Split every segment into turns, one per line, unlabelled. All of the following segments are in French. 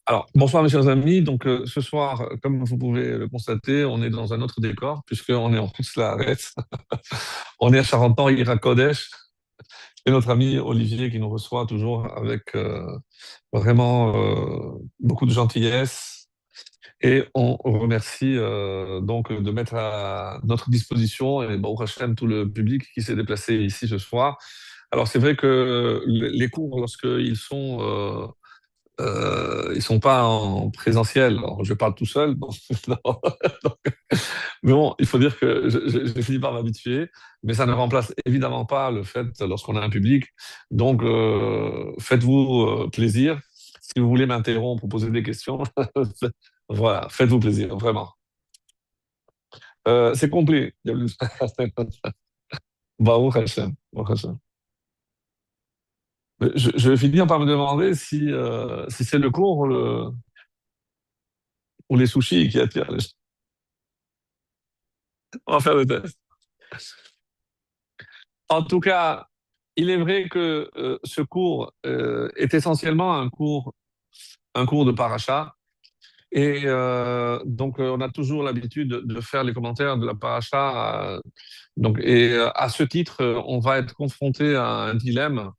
Alors, bonsoir mes chers amis. Donc, ce soir, comme vous pouvez le constater, on est dans un autre décor, puisqu'on est en Rousselas. On est à Charenton, Ira Kodesh, et notre ami Olivier qui nous reçoit toujours avec vraiment beaucoup de gentillesse. Et on remercie donc de mettre à notre disposition, et bon, Hachem, tout le public qui s'est déplacé ici ce soir. Alors, c'est vrai que les cours, lorsqu'ils sont ils sont pas en présentiel. Alors, je parle tout seul. Non. Donc, mais bon, il faut dire que j'ai fini par m'habituer, mais ça ne remplace évidemment pas le fait lorsqu'on a un public. Donc, faites-vous plaisir. Si vous voulez m'interrompre ou poser des questions, voilà, faites-vous plaisir, vraiment. C'est complet. Baruch Hashem. Baruch Hashem. Je vais finir par me demander si c'est le cours ou les sushis qui attirent les gens. On va faire le test. En tout cas, il est vrai que ce cours est essentiellement un cours de paracha. Et donc, on a toujours l'habitude de faire les commentaires de la paracha. Donc, et à ce titre, on va être confronté à un dilemme,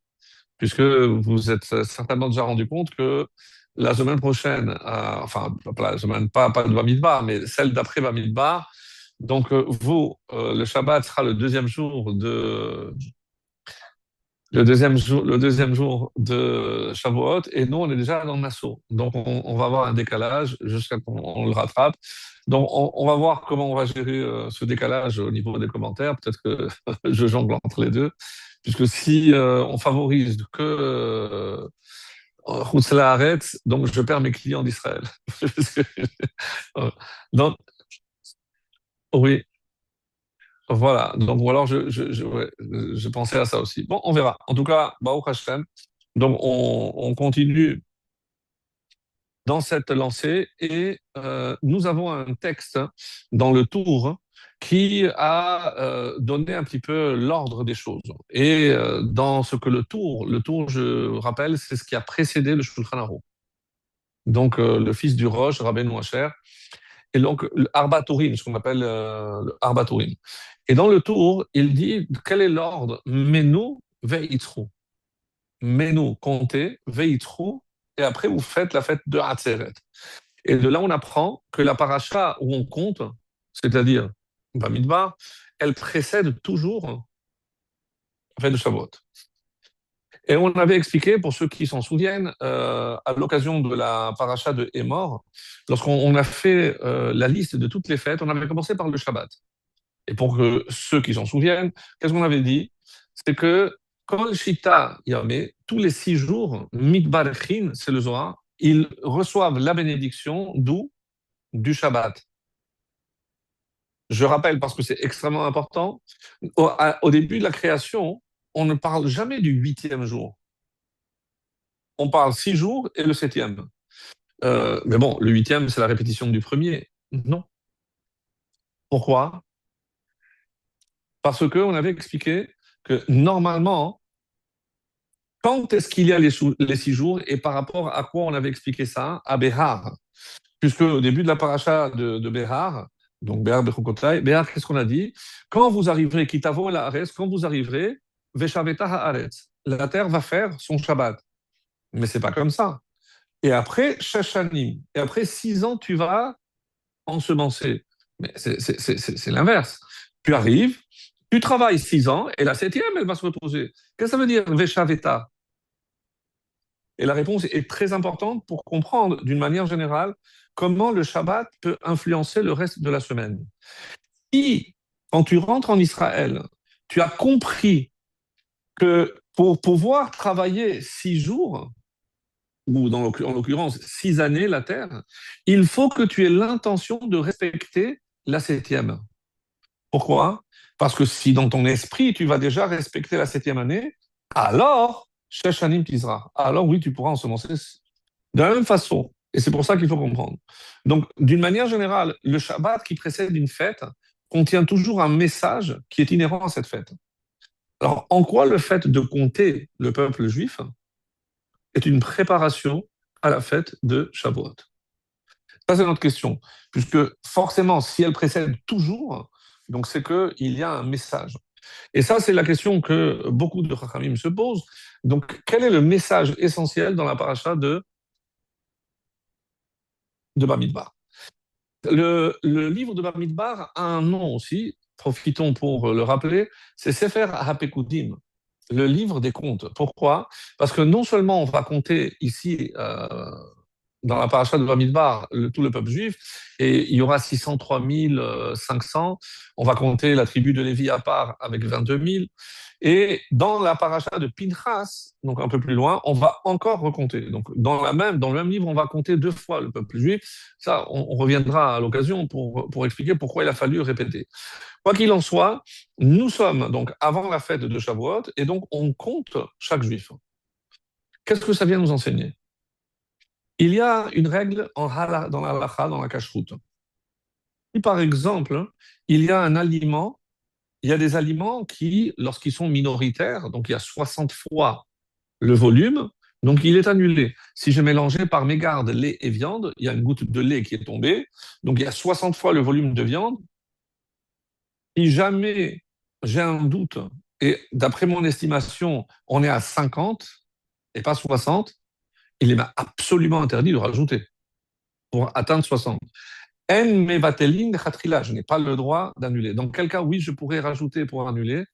puisque vous êtes certainement déjà rendu compte que la semaine prochaine, enfin, pas la semaine, pas de Bamidbar, mais celle d'après Bamidbar, donc vous, le Shabbat sera le deuxième jour de Shavuot, et nous, on est déjà dans Nassau. Donc, on va avoir un décalage jusqu'à qu'on on le rattrape. Donc, on va voir comment on va gérer ce décalage au niveau des commentaires. Peut-être que je jongle entre les deux, puisque si on favorise que Roussela arrête, donc je perds mes clients d'Israël. Donc, oui, voilà. Donc, ou alors, ouais, je pensais à ça aussi. Bon, on verra. En tout cas, Baruch Hashem. Donc, on continue dans cette lancée et nous avons un texte dans le tour qui a donné un petit peu l'ordre des choses. Et dans ce que le tour, je rappelle, c'est ce qui a précédé le Shulchan Aruch. Donc, le fils du Rosh, Rabbeinu Asher, et donc le Arba Turim, ce qu'on appelle le Arba Turim. Et dans le tour, il dit quel est l'ordre? Menu ve'itru. Menu, comptez, ve'itru, et après vous faites la fête de Hatzeret. Et de là, on apprend que la paracha où on compte, c'est-à-dire Bamidbar, elle précède toujours la fête de Shavuot. Et on avait expliqué, pour ceux qui s'en souviennent, à l'occasion de la paracha de Hémor, lorsqu'on a fait la liste de toutes les fêtes, on avait commencé par le Shabbat. Et pour que ceux qui s'en souviennent, qu'est-ce qu'on avait dit? C'est que Kol Shita Yamé, tous les 6 jours, Mitbarechin, c'est le Zohar, ils reçoivent la bénédiction d'où? Du Shabbat. Je rappelle parce que c'est extrêmement important. Au début de la création, on ne parle jamais du huitième jour. On parle 6 jours et le septième. Mais bon, le huitième, c'est la répétition du premier. Non. Pourquoi? Parce qu'on avait expliqué que normalement, quand est-ce qu'il y a les 6 jours et par rapport à quoi on avait expliqué ça? À Béhar. Puisque au début de la paracha de Béhar, donc Béhar Bechokotai, Béhar, qu'est-ce qu'on a dit? Quand vous arriverez, Kitavo la Haaretz, quand vous arriverez, Veshaveta Haaretz, la terre va faire son Shabbat. Mais c'est pas comme ça. Et après, Shashanim. Et après 6 ans, tu vas ensemencer. Mais c'est l'inverse. Tu arrives, tu travailles 6 ans, et la septième, elle va se reposer. Qu'est-ce que ça veut dire, Veshaveta? Et la réponse est très importante pour comprendre d'une manière générale comment le Shabbat peut influencer le reste de la semaine. Si, quand tu rentres en Israël, tu as compris que pour pouvoir travailler 6 jours, ou en l'occurrence 6 années la terre, il faut que tu aies l'intention de respecter la septième. Pourquoi? Parce que si dans ton esprit tu vas déjà respecter la septième année, alors Sheshanim Tizra. Alors oui, tu pourras ensemencer de la même façon. Et c'est pour ça qu'il faut comprendre. Donc, d'une manière générale, le Shabbat qui précède une fête contient toujours un message qui est inhérent à cette fête. Alors, en quoi le fait de compter le peuple juif est une préparation à la fête de Shavuot? Ça, c'est notre question. Puisque forcément, si elle précède toujours, donc c'est qu'il y a un message. Et ça, c'est la question que beaucoup de Chachamim se posent. Donc, quel est le message essentiel dans la paracha de Bamidbar? Le livre de Bamidbar a un nom aussi, profitons pour le rappeler, c'est Sefer HaPekudim, le livre des comptes. Pourquoi? Parce que non seulement on va compter ici dans la paracha de Bamidbar, tout le peuple juif, et il y aura 603 500. On va compter la tribu de Lévi à part avec 22 000. Et dans la paracha de Pinchas, donc un peu plus loin, on va encore recompter. Donc dans le même livre, on va compter deux fois le peuple juif. Ça, on reviendra à l'occasion pour expliquer pourquoi il a fallu répéter. Quoi qu'il en soit, nous sommes donc avant la fête de Shavuot, et donc on compte chaque juif. Qu'est-ce que ça vient nous enseigner? Il y a une règle dans la halakha, dans la cacheroute. Si par exemple, il y a un aliment, il y a des aliments qui, lorsqu'ils sont minoritaires, donc il y a 60 fois le volume, donc il est annulé. Si j'ai mélangé par mégarde lait et viande, il y a une goutte de lait qui est tombée, donc il y a 60 fois le volume de viande. Si jamais j'ai un doute, et d'après mon estimation, on est à 50 et pas 60, il est absolument interdit de rajouter pour atteindre 60. En mevatelin khatrila, je n'ai pas le droit d'annuler. Dans quel cas, oui, je pourrais rajouter pour annuler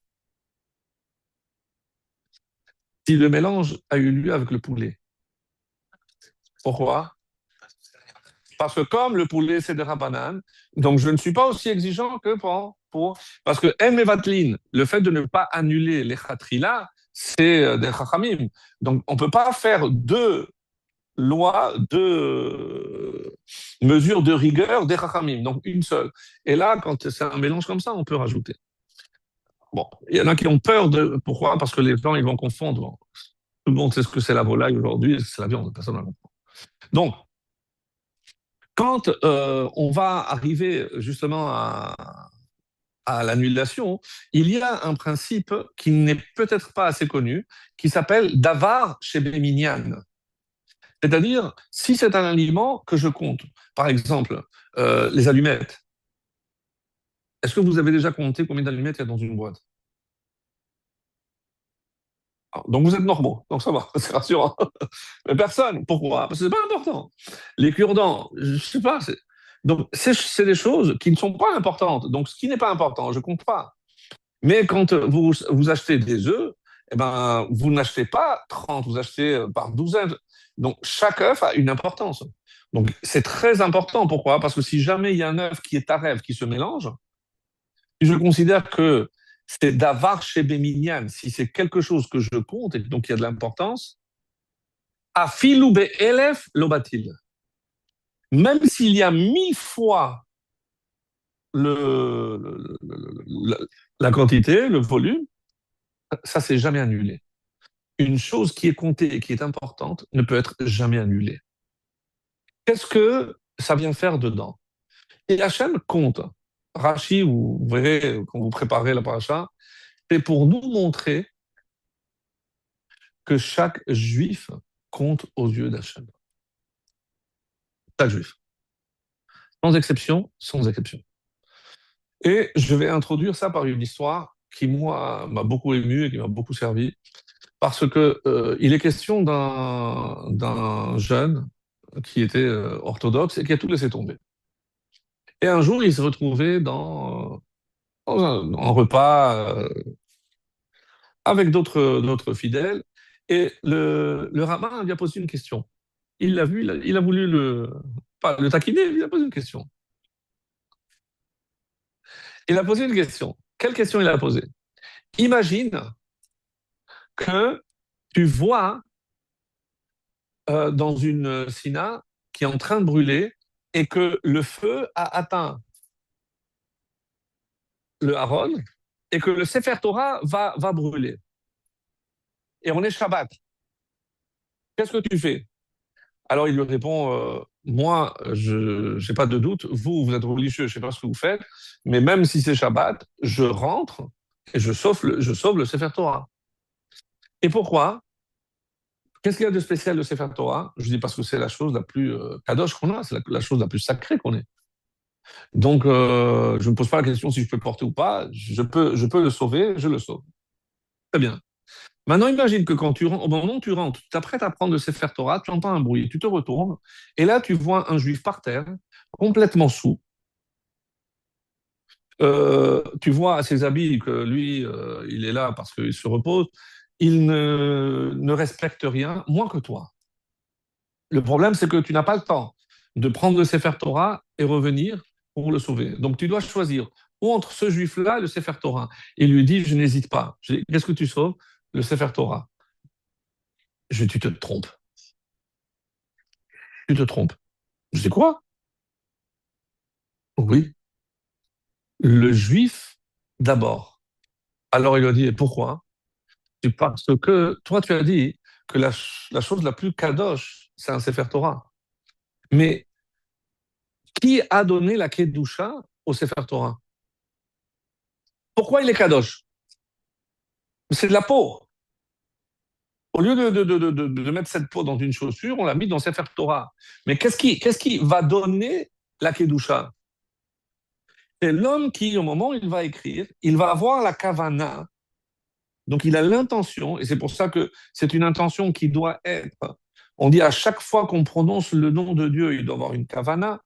si le mélange a eu lieu avec le poulet. Pourquoi? Parce que comme le poulet, c'est de rabanan, donc je ne suis pas aussi exigeant que parce que en mevatlin, le fait de ne pas annuler les khatrila, c'est des chachamim. Donc on ne peut pas faire deux lois, deux mesures de rigueur des chachamim, donc une seule. Et là, quand c'est un mélange comme ça, on peut rajouter. Bon, il y en a qui ont peur de. Pourquoi? Parce que les gens, ils vont confondre. Tout le monde sait ce que c'est la volaille aujourd'hui, c'est la viande, personne ne comprend. Donc, quand on va arriver justement à l'annulation, il y a un principe qui n'est peut-être pas assez connu, qui s'appelle davar shebeminian. C'est-à-dire, si c'est un aliment que je compte, par exemple, les allumettes, est-ce que vous avez déjà compté combien d'allumettes il y a dans une boîte? Donc vous êtes normaux, donc ça va, c'est rassurant. Mais personne, pourquoi? Parce que c'est pas important. Les cure-dents, je sais pas. Donc c'est des choses qui ne sont pas importantes. Donc ce qui n'est pas important, je compte pas. Mais quand vous achetez des œufs, eh ben, vous n'achetez pas 30, vous achetez par douzaine. Donc chaque œuf a une importance. Donc c'est très important. Pourquoi? Parce que si jamais il y a un œuf qui est à rêve, qui se mélange, je considère que c'est d'avar chez Béminian, si c'est quelque chose que je compte et donc il y a de l'importance, à filou elef lobatil. Même s'il y a 1000 fois la quantité, le volume, ça c'est jamais annulé. Une chose qui est comptée et qui est importante ne peut être jamais annulée. Qu'est-ce que ça vient faire dedans? Et Hachem compte. Rachi, vous verrez quand vous préparez la paracha, c'est pour nous montrer que chaque juif compte aux yeux d'Hachem. Chaque juif. Sans exception, sans exception. Et je vais introduire ça par une histoire qui, moi, m'a beaucoup ému et qui m'a beaucoup servi. Parce que il est question d'un jeune qui était orthodoxe et qui a tout laissé tomber. Et un jour, il s'est retrouvé dans un repas avec d'autres fidèles. Et le rabbin lui a posé une question. Il l'a vu, il a voulu pas le taquiner, il a posé une question. Il a posé une question. Quelle question il a posée? Imagine que tu vois dans une sina qui est en train de brûler et que le feu a atteint le Haron et que le Sefer Torah va brûler. Et on est Shabbat. Qu'est-ce que tu fais? Alors il lui répond, moi, je n'ai pas de doute, vous êtes religieux, je ne sais pas ce que vous faites, mais même si c'est Shabbat, je rentre et je sauve le Sefer Torah. Et pourquoi? Qu'est-ce qu'il y a de spécial de Sefer Torah? Je dis parce que c'est la chose la plus kadosh qu'on a, c'est la chose la plus sacrée qu'on ait. Donc, je ne me pose pas la question si je peux le porter ou pas. Je peux le sauver, je le sauve. Très bien. Maintenant, imagine que quand au moment où tu rentres, tu t'apprêtes à prendre le Sefer Torah, tu entends un bruit, tu te retournes, et là, tu vois un juif par terre, complètement saoul. Tu vois à ses habits que lui, il est là parce qu'il se repose. Il ne respecte rien, moins que toi. Le problème, c'est que tu n'as pas le temps de prendre le Sefer Torah et revenir pour le sauver. Donc, tu dois choisir ou entre ce juif-là et le Sefer Torah. Il lui dit, je n'hésite pas. Qu'est-ce que tu sauves? Le Sefer Torah. Tu te trompes. Tu te trompes. Je dis quoi? Oui. Le juif d'abord. Alors, il lui a dit, et pourquoi? C'est parce que toi, tu as dit que la chose la plus kadosh, c'est un Sefer Torah. Mais qui a donné la Kedusha au Sefer Torah? Pourquoi il est kadosh? C'est de la peau. Au lieu de mettre cette peau dans une chaussure, on l'a mis dans Sefer Torah. Mais qu'est-ce qui va donner la Kedusha? C'est l'homme qui, au moment où il va écrire, il va avoir la kavana. Donc, il a l'intention, et c'est pour ça que c'est une intention qui doit être. On dit à chaque fois qu'on prononce le nom de Dieu, il doit avoir une kavana.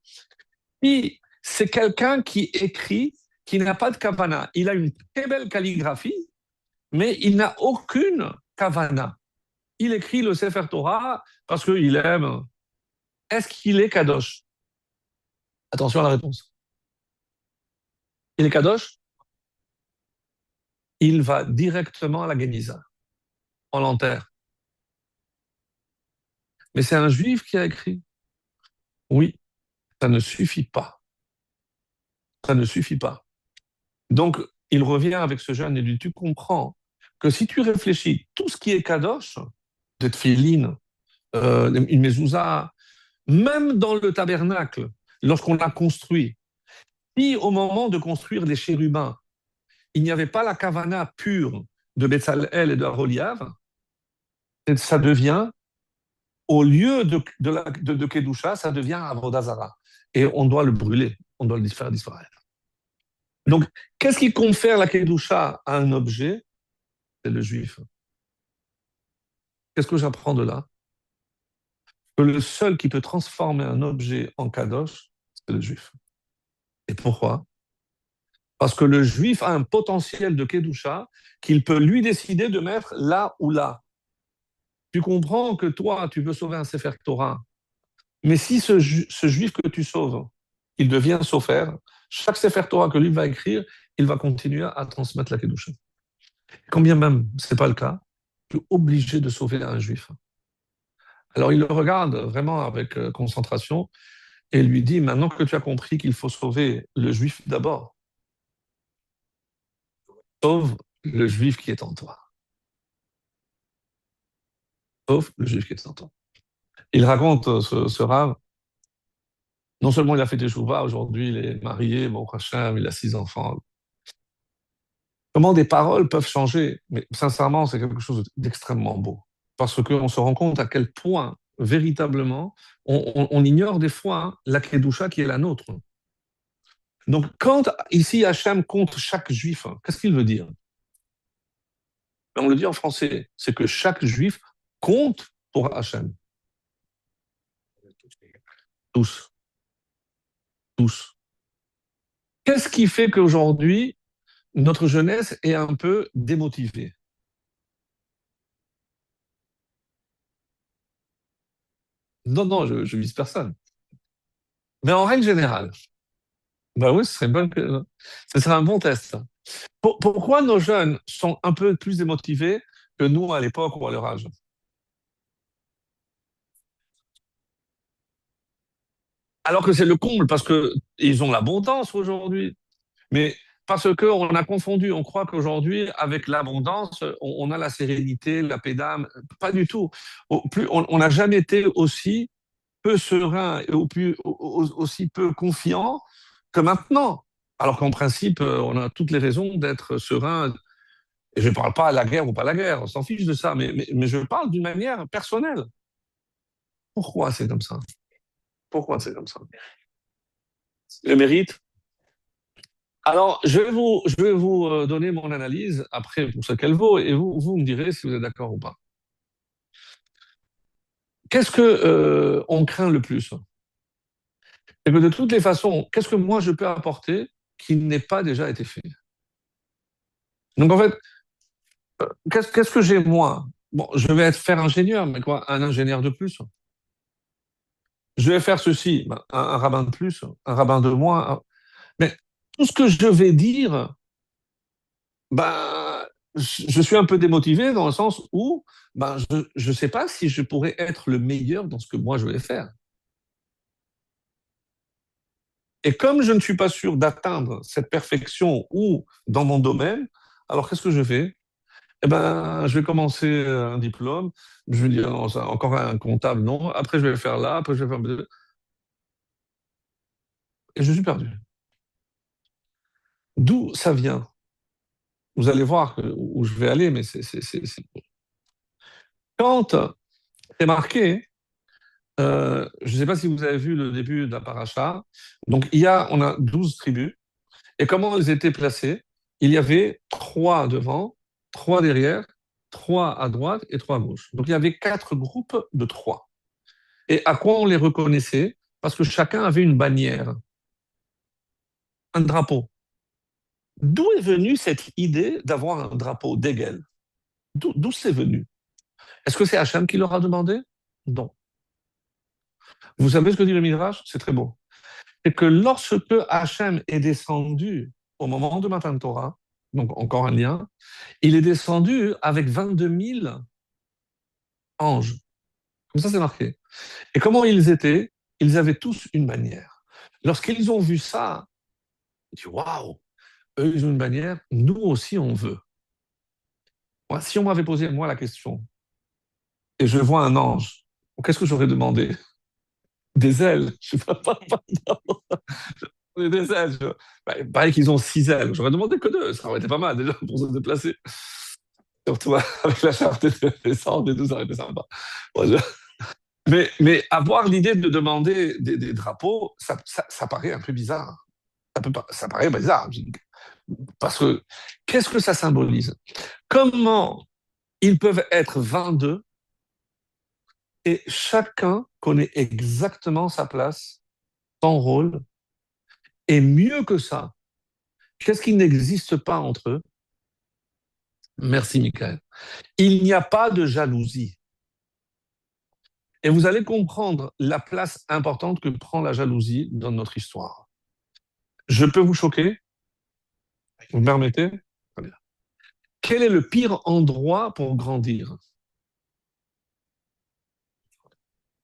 Puis, c'est quelqu'un qui écrit, qui n'a pas de kavana. Il a une très belle calligraphie, mais il n'a aucune kavana. Il écrit le Sefer Torah parce qu'il aime. Est-ce qu'il est kadosh? Attention à la réponse. Il est kadosh? Il va directement à la Geniza. On l'enterre. Mais c'est un juif qui a écrit. Oui, ça ne suffit pas. Ça ne suffit pas. Donc, il revient avec ce jeune et lui dit, tu comprends que si tu réfléchis, tout ce qui est kadosh, de tfilin, une mezouza, même dans le tabernacle, lorsqu'on l'a construit, si au moment de construire les chérubins, il n'y avait pas la kavana pure de Betzalel et de Aholiav, ça devient, au lieu de Kedusha, ça devient Avodazara. Et on doit le brûler, on doit le faire disparaître. Donc, qu'est-ce qui confère la Kedusha à un objet? C'est le juif. Qu'est-ce que j'apprends de là? Que le seul qui peut transformer un objet en kadosh, c'est le juif. Et pourquoi? Parce que le juif a un potentiel de kedusha qu'il peut lui décider de mettre là ou là. Tu comprends que toi, tu veux sauver un Sefer Torah, mais si ce juif que tu sauves, il devient sofer, chaque Sefer Torah que lui va écrire, il va continuer à transmettre la kedusha. Quand bien même ce n'est pas le cas, tu es obligé de sauver un juif. Alors il le regarde vraiment avec concentration et lui dit, maintenant que tu as compris qu'il faut sauver le juif d'abord, sauve le juif qui est en toi. Sauve le juif qui est en toi. Il raconte, ce rave, non seulement il a fait des chouvas, aujourd'hui il est marié, bon, Hachem, il a 6 enfants. Comment des paroles peuvent changer? Mais sincèrement, c'est quelque chose d'extrêmement beau. Parce qu'on se rend compte à quel point, véritablement, on ignore des fois la Kedusha qui est la nôtre. Donc, quand ici Hachem compte chaque juif, qu'est-ce qu'il veut dire? On le dit en français, c'est que chaque juif compte pour Hachem. Tous, tous. Qu'est-ce qui fait qu'aujourd'hui, notre jeunesse est un peu démotivée? Non, non, je vise personne. Mais en règle générale, bah oui, ce serait un bon test. Pourquoi nos jeunes sont un peu plus démotivés que nous à l'époque ou à leur âge? Alors que c'est le comble, parce qu'ils ont l'abondance aujourd'hui. Mais parce qu'on a confondu, on croit qu'aujourd'hui, avec l'abondance, on a la sérénité, la paix d'âme. Pas du tout. On n'a jamais été aussi peu serein et aussi peu confiant que maintenant. Alors qu'en principe, on a toutes les raisons d'être serein Et je ne parle pas à la guerre ou pas la guerre, on s'en fiche de ça, mais je parle d'une manière personnelle. Pourquoi c'est comme ça? Pourquoi c'est comme ça? Le mérite. Alors, je vais vous donner mon analyse après pour ce qu'elle vaut et vous me direz si vous êtes d'accord ou pas. Qu'est-ce que on craint le plus? C'est que de toutes les façons, qu'est-ce que moi je peux apporter qui n'ait pas déjà été fait? Donc en fait, qu'est-ce que j'ai moi? Bon, je vais être faire ingénieur, mais quoi, un ingénieur de plus. Je vais faire ceci, ben, un rabbin de plus, un rabbin de moins. Mais tout ce que je vais dire, ben, je suis un peu démotivé dans le sens où ben, je ne sais pas si je pourrais être le meilleur dans ce que moi je vais faire. Et comme je ne suis pas sûr d'atteindre cette perfection ou dans mon domaine, alors qu'est-ce que je fais? Eh ben, je vais commencer un diplôme, je vais dire non, ça, encore un comptable, non, après je vais le faire là, après je vais faire... Et je suis perdu. D'où ça vient? Vous allez voir où je vais aller, mais quand c'est marqué, je ne sais pas si vous avez vu le début de la paracha, donc on a 12 tribus, et comment elles étaient placées? Il y avait trois devant, trois derrière, trois à droite et trois à gauche. Donc il y avait quatre groupes de trois. Et à quoi on les reconnaissait? Parce que chacun avait une bannière, un drapeau. D'où est venue cette idée d'avoir un drapeau d'égal? D'où c'est venu? Est-ce que c'est Hachem qui leur a demandé? Non. Vous savez ce que dit le Midrash? C'est très beau. C'est que lorsque Hachem est descendu au moment de Matan Torah, donc encore un lien, il est descendu avec 22 000 anges. Comme ça, c'est marqué. Et comment ils étaient? Ils avaient tous une bannière. Lorsqu'ils ont vu ça, ils disent waouh, eux, ils ont une bannière, nous aussi, on veut. Moi, si on m'avait posé, moi, la question, et je vois un ange, qu'est-ce que j'aurais demandé? Des ailes. Je sais pas, des ailes. Bah, pareil qu'ils ont 6 ailes. J'aurais demandé que deux. Ça aurait été pas mal déjà pour se déplacer. Surtout avec la charte des cendres et tout, ça aurait été sympa. Bon, mais avoir l'idée de demander des drapeaux, ça paraît un peu bizarre. Ça paraît bizarre. Parce que qu'est-ce que ça symbolise? Comment ils peuvent être 22 et chacun connaît exactement sa place, son rôle, et mieux que ça, qu'est-ce qui n'existe pas entre eux? Merci, Michael. Il n'y a pas de jalousie. Et vous allez comprendre la place importante que prend la jalousie dans notre histoire. Je peux vous choquer? Vous me permettez? Quel est le pire endroit pour grandir?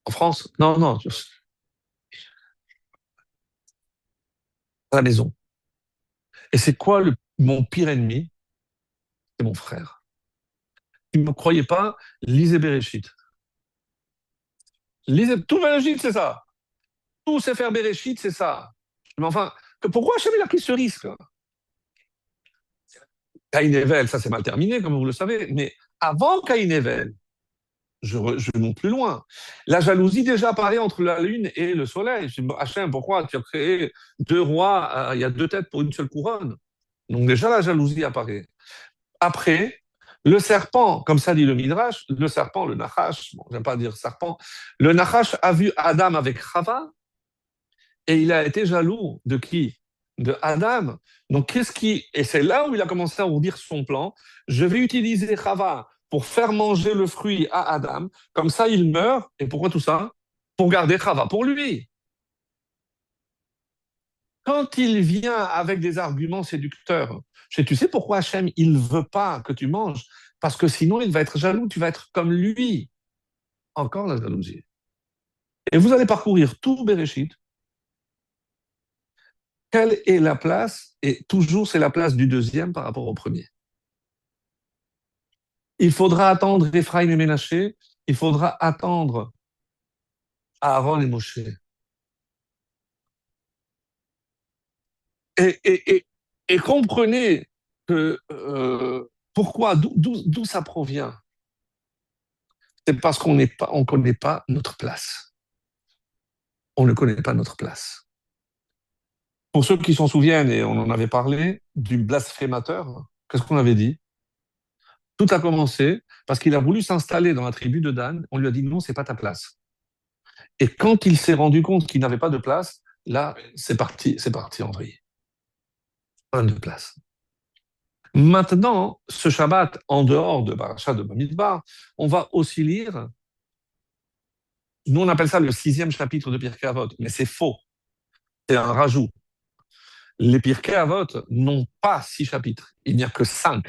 En France? Non, non, à la maison. Et c'est quoi mon pire ennemi? C'est mon frère. Si vous ne me croyez pas, lisez Bereshit. Lisez tout Bereshit, c'est ça. Tout Sefer Bereshit, c'est ça. Mais enfin, pourquoi Hachem il a pris ce risque? Caïn et Hevel, ça c'est mal terminé, comme vous le savez. Mais avant Caïn et Hevel, je monte plus loin. La jalousie déjà apparaît entre la lune et le soleil. Je dis, Hachem, pourquoi tu as créé deux rois, il y a deux têtes pour une seule couronne? Donc déjà la jalousie apparaît. Après, le serpent, comme ça dit le Midrash, le serpent, le Nachash, bon, j'aime pas dire serpent, le Nachash a vu Adam avec Chava et il a été jaloux de qui? De Adam. Donc qu'est-ce qui... Et c'est là où il a commencé à ouvrir son plan. Je vais utiliser Chava pour faire manger le fruit à Adam, comme ça il meurt. Et pourquoi tout ça? Pour garder Chava pour lui. Quand il vient avec des arguments séducteurs, tu sais pourquoi Hachem, il veut pas que tu manges? Parce que sinon, il va être jaloux, tu vas être comme lui. Encore la jalousie. Et vous allez parcourir tout Bereshit. Quelle est la place? Et toujours, c'est la place du deuxième par rapport au premier. Il faudra attendre Ephraim et Ménaché. Il faudra attendre Aaron et Moshe. Et, et, et, et comprenez que Pourquoi? D'où ça provient? C'est parce on connaît pas notre place. On ne connaît pas notre place. Pour ceux qui s'en souviennent, et on en avait parlé, du blasphémateur, qu'est-ce qu'on avait dit? Tout a commencé parce qu'il a voulu s'installer dans la tribu de Dan. On lui a dit non, c'est pas ta place. Et quand il s'est rendu compte qu'il n'avait pas de place, là, c'est parti en vrille. Pas de place. Maintenant, ce Shabbat, en dehors de Parashat de Bamidbar, on va aussi lire, nous on appelle ça le sixième chapitre de Pirkei Avot, mais c'est faux, c'est un rajout. Les Pirkei Avot n'ont pas 6 chapitres, il n'y a que 5.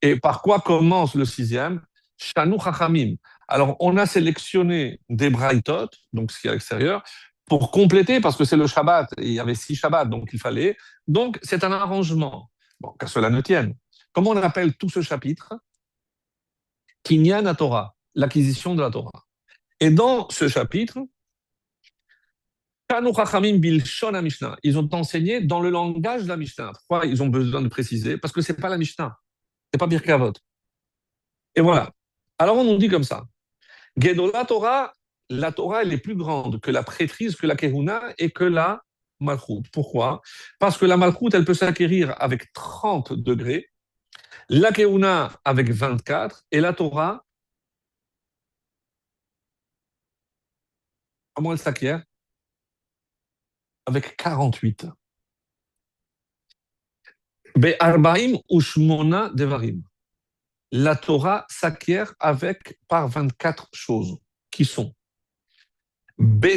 Et par quoi commence le sixième? Shanu Chachamim. Alors, on a sélectionné des braïtot, donc ce qui est à l'extérieur, pour compléter, parce que c'est le Shabbat, et il y avait 6 Shabbats, donc il fallait. Donc, c'est un arrangement. Bon, qu'à cela ne tienne. Comment on appelle tout ce chapitre? Kinyan Torah, l'acquisition de la Torah. Et dans ce chapitre, Shanu Chachamim Bilshon Mishnah, ils ont enseigné dans le langage de la Mishnah. Pourquoi ils ont besoin de préciser? Parce que c'est pas la Mishnah, c'est pas Birkei Avot. Et voilà. Alors on nous dit comme ça. Gedola Torah, la Torah, elle est plus grande que la prêtrise, que la Kehuna et que la Malchut. Pourquoi? Parce que la Malchut, elle peut s'acquérir avec 30 degrés, la Kehuna avec 24, et la Torah, comment elle s'acquiert? Avec 48. Be'arbaim ushmona devarim. La Torah s'acquiert par 24 choses, qui sont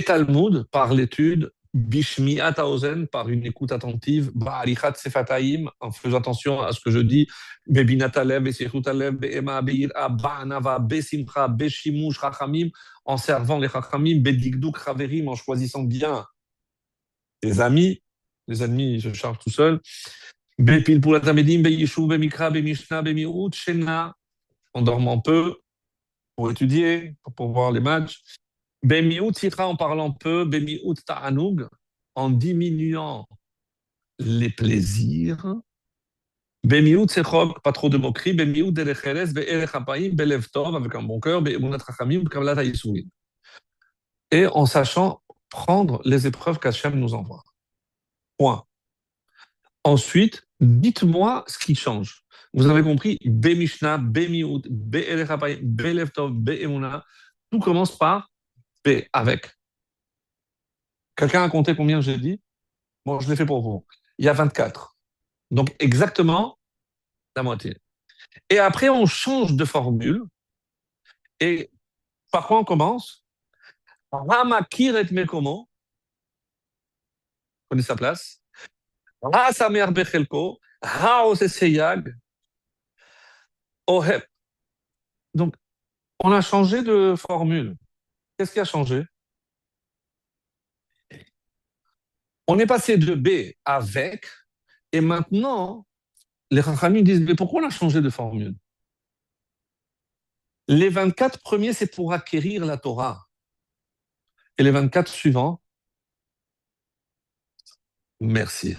Talmud par l'étude, Bishmiat Haozen par une écoute attentive, Ba'arichat Sefataim en faisant attention à ce que je dis, Bebinat Alev, Besichut Alev, Be'ema, Be'ira, Ba'anava, Besimcha, Beshimush, Chachamim, en servant les Chachamim, Bedigduk, Chaverim, en choisissant bien les ennemis se chargent tout seuls, Bepilpulat Amedim, Be'yishuv, Be'mikra, Be'mishna, Be'miut, Shena, en dormant peu, pour étudier, pour voir les matchs, Bemiut ira en parlant peu, Bemiut ta'anoug, en diminuant les plaisirs. Bemiut sechok, pas trop de moquerie, Bemiut delecheres, be'erech hapayim, belev tov, avec un bon cœur, be'emunat chachamim, b'kavlat ha'yisurim. Et en sachant prendre les épreuves qu'Hachem nous envoie. Point. Ensuite, dites-moi ce qui change. Vous avez compris, Bemishna, Bemiut, be'erech hapayim, belev tov, be'emunat, tout commence par B, avec. Quelqu'un a compté combien j'ai dit? Bon, je l'ai fait pour vous. Il y a 24. Donc, exactement la moitié. Et après, on change de formule. Et par quoi on commence? Ramakir et Mekomo, connaît sa place. Rasamer Bechelko, Raoseseyag, Oheb. Donc, on a changé de formule. Qu'est-ce qui a changé? On est passé de B avec, et maintenant, les Rachamim disent, mais pourquoi on a changé de formule? Les 24 premiers, c'est pour acquérir la Torah. Et les 24 suivants, merci,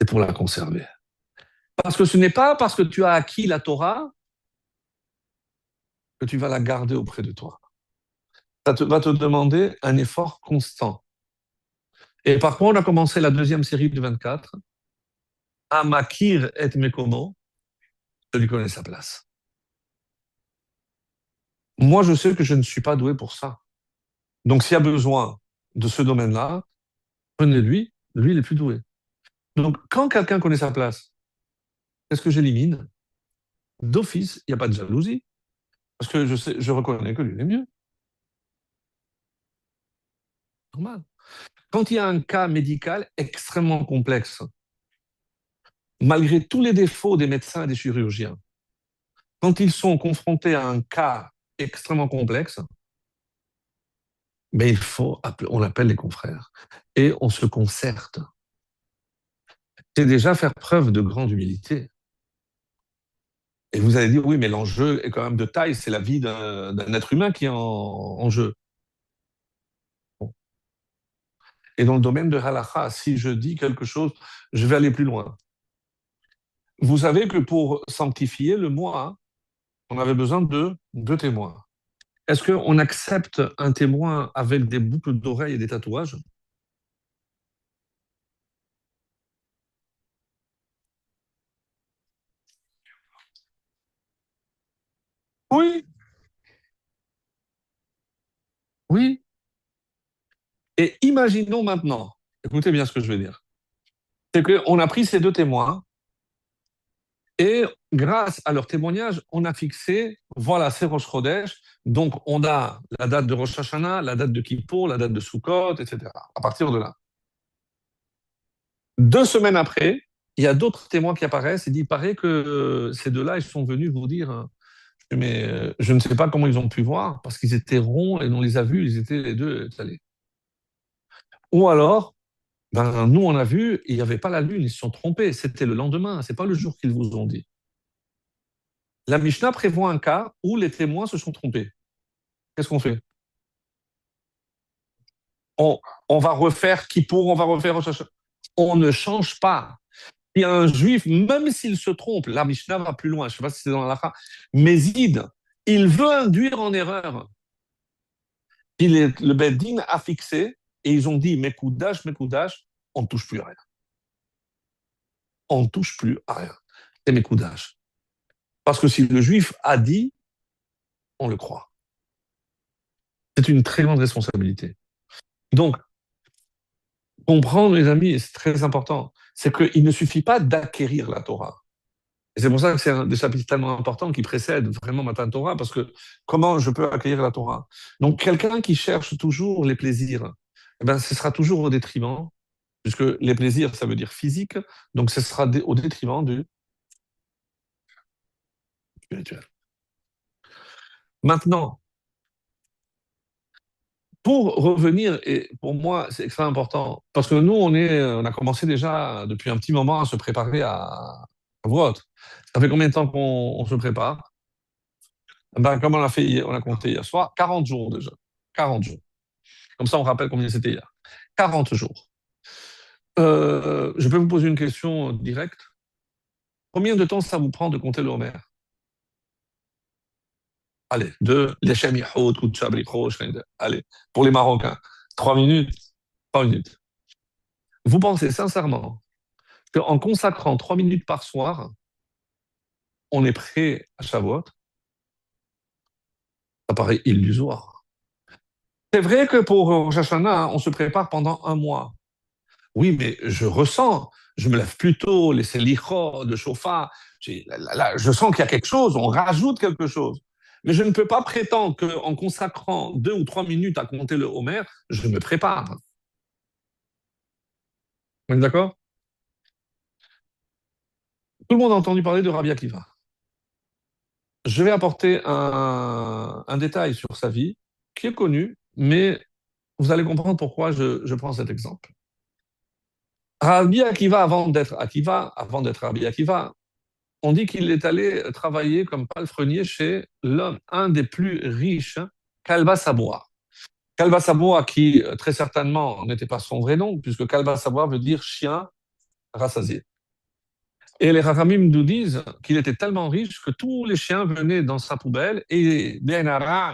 c'est pour la conserver. Parce que ce n'est pas parce que tu as acquis la Torah que tu vas la garder auprès de toi. Va te demander un effort constant. Et par contre, on a commencé la deuxième série du 24. Amakir et Mekomo, celui qui connaît sa place. Moi, je sais que je ne suis pas doué pour ça. Donc, s'il y a besoin de ce domaine-là, prenez-lui, lui, il est plus doué. Donc, quand quelqu'un connaît sa place, qu'est-ce que j'élimine? D'office, il n'y a pas de jalousie, parce que je reconnais que lui, il est mieux. Normal. Quand il y a un cas médical extrêmement complexe, malgré tous les défauts des médecins et des chirurgiens, quand ils sont confrontés à un cas extrêmement complexe, mais on appelle les confrères et on se concerte. C'est déjà faire preuve de grande humilité. Et vous allez dire, oui, mais l'enjeu est quand même de taille, c'est la vie d'un être humain qui est en jeu. Et dans le domaine de halakha, si je dis quelque chose, je vais aller plus loin. Vous savez que pour sanctifier le mois, on avait besoin de deux témoins. Est-ce qu'on accepte un témoin avec des boucles d'oreilles et des tatouages? Oui, oui. Et imaginons maintenant, écoutez bien ce que je vais dire, c'est qu'on a pris ces deux témoins et grâce à leur témoignage, on a fixé, voilà, c'est Rosh Chodesh, donc on a la date de Rosh Hashanah, la date de Kippour, la date de Sukkot, etc. À partir de là. 2 semaines après, il y a d'autres témoins qui apparaissent et dit, il paraît que ces deux-là, ils sont venus vous dire, mais je ne sais pas comment ils ont pu voir, parce qu'ils étaient ronds et on les a vus, ils étaient les deux étalés. Ou alors, ben, nous, on a vu, il n'y avait pas la lune, ils se sont trompés. C'était le lendemain, c'est pas le jour qu'ils vous ont dit. La Mishnah prévoit un cas où les témoins se sont trompés. Qu'est-ce qu'on fait? on, on va refaire Kippour, on va refaire Rosh Hashanah. On ne change pas. Il y a un juif, même s'il se trompe, la Mishnah va plus loin, je ne sais pas si c'est dans l'Alakha, Mézid, il veut induire en erreur. Le Beddin a fixé et ils ont dit mes coudages, on ne touche plus à rien. On ne touche plus à rien. C'est mes coudages. Parce que si le juif a dit, on le croit. C'est une très grande responsabilité. Donc, comprendre, mes amis, et c'est très important, c'est qu'il ne suffit pas d'acquérir la Torah. Et c'est pour ça que c'est un des chapitres tellement importants qui précèdent vraiment Matan Torah, parce que comment je peux acquérir la Torah? Donc, quelqu'un qui cherche toujours les plaisirs, eh ben, ce sera toujours au détriment, puisque les plaisirs, ça veut dire physique, donc ce sera au détriment du spirituel. Maintenant, pour revenir, et pour moi, c'est extrêmement important, parce que nous, on a commencé déjà depuis un petit moment à se préparer à vote. Ça fait combien de temps qu'on se prépare? Ben, comme on a fait on a compté hier soir, 40 jours déjà. 40 jours. Comme ça, on rappelle combien c'était hier. 40 jours. Je peux vous poser une question directe. Combien de temps ça vous prend de compter le Homer? Allez, deux, les Shemihout, Koutchabri, allez, pour les Marocains, 3 minutes, 3 minutes. Vous pensez sincèrement qu'en consacrant 3 minutes par soir, on est prêt à Shavuot? Ça paraît illusoire. C'est vrai que pour Rosh Hashanah, on se prépare pendant un mois. Oui, mais je ressens, je me lève plus tôt, les selichot de chauffard, je sens qu'il y a quelque chose, on rajoute quelque chose. Mais je ne peux pas prétendre qu'en consacrant 2 ou 3 minutes à compter le Homer, je me prépare. On est d'accord? Tout le monde a entendu parler de Rabbi Akiva. Je vais apporter un détail sur sa vie qui est connu, mais vous allez comprendre pourquoi je prends cet exemple. Rabbi Akiva, avant d'être Rabbi Akiva, on dit qu'il est allé travailler comme palefrenier chez l'homme, un des plus riches, Kalba Saboua. Kalba Saboua, qui très certainement n'était pas son vrai nom, puisque Kalba Saboua veut dire chien rassasié. Et les Rachamim nous disent qu'il était tellement riche que tous les chiens venaient dans sa poubelle et bien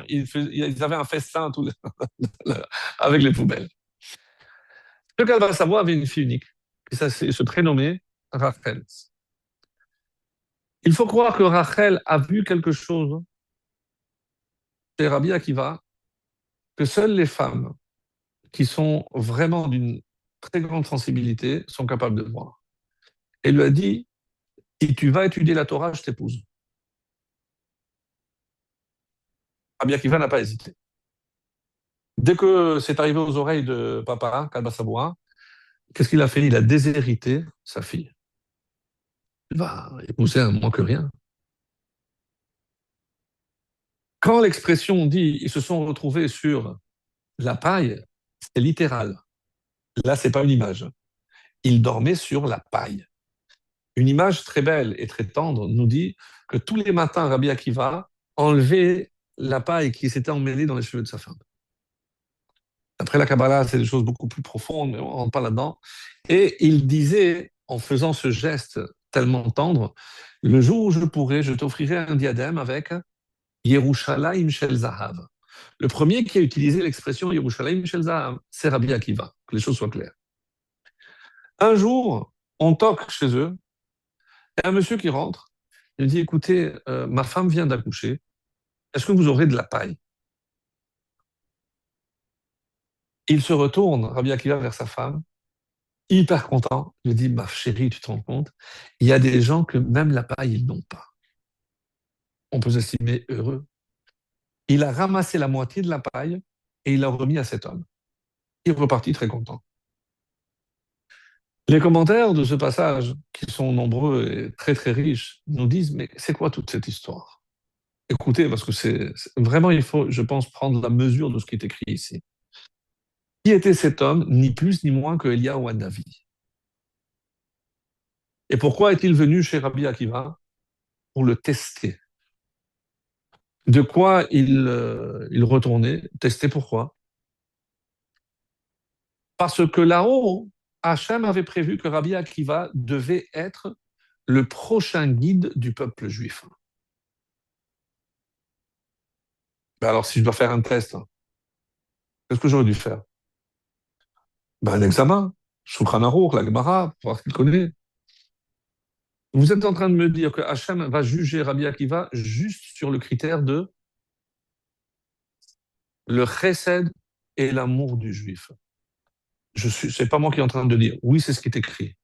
ils avaient un festin avec les poubelles. Le Kalba Saboua avait une fille unique, qui se prénommait Rachel. Il faut croire que Rachel a vu quelque chose chez Rabbi Akiva que seules les femmes qui sont vraiment d'une très grande sensibilité sont capables de voir. Et lui a dit, si tu vas étudier la Torah, je t'épouse. Rabbi Akiva n'a pas hésité. Dès que c'est arrivé aux oreilles de papa, Kalba Saboua, qu'est-ce qu'il a fait? Il a déshérité sa fille. Il va épouser un moins que rien. Quand l'expression dit ils se sont retrouvés sur la paille, c'est littéral. Là, c'est pas une image. Ils dormaient sur la paille. Une image très belle et très tendre nous dit que tous les matins, Rabbi Akiva enlevait la paille qui s'était emmêlée dans les cheveux de sa femme. Après la Kabbalah, c'est des choses beaucoup plus profondes, mais on ne rentre pas là-dedans. Et il disait, en faisant ce geste tellement tendre. Le jour où je pourrai, je t'offrirai un diadème avec Yerushalayim Shel Zahav. Le premier qui a utilisé l'expression Yerushalayim Shel Zahav, c'est Rabbi Akiva, que les choses soient claires. Un jour, on toque chez eux, et un monsieur qui rentre, il dit, écoutez, ma femme vient d'accoucher, est-ce que vous aurez de la paille? Il se retourne, Rabbi Akiva, vers sa femme, hyper content. Il lui dit, ma chérie, tu te rends compte, il y a des gens que même la paille, ils n'ont pas. On peut s'estimer heureux. Il a ramassé la moitié de la paille et il l'a remis à cet homme. Il est reparti très content. Les commentaires de ce passage, qui sont nombreux et très très riches, nous disent, mais c'est quoi toute cette histoire? Écoutez, parce que vraiment, il faut, je pense, prendre la mesure de ce qui est écrit ici. Qui était cet homme, ni plus ni moins que Eliyahu Hanavi? Et pourquoi est-il venu chez Rabbi Akiva? Pour le tester. De quoi il retournait? Tester pourquoi? Parce que là-haut, Hachem avait prévu que Rabbi Akiva devait être le prochain guide du peuple juif. Ben alors, si je dois faire un test, qu'est-ce que j'aurais dû faire? Ben, un examen, Shulchan Aruch, la Gemara, pour voir ce qu'il connaît. Vous êtes en train de me dire que Hachem va juger Rabbi Akiva juste sur le critère de le chesed et l'amour du juif. C'est pas moi qui est en train de dire. Oui, c'est ce qui est écrit.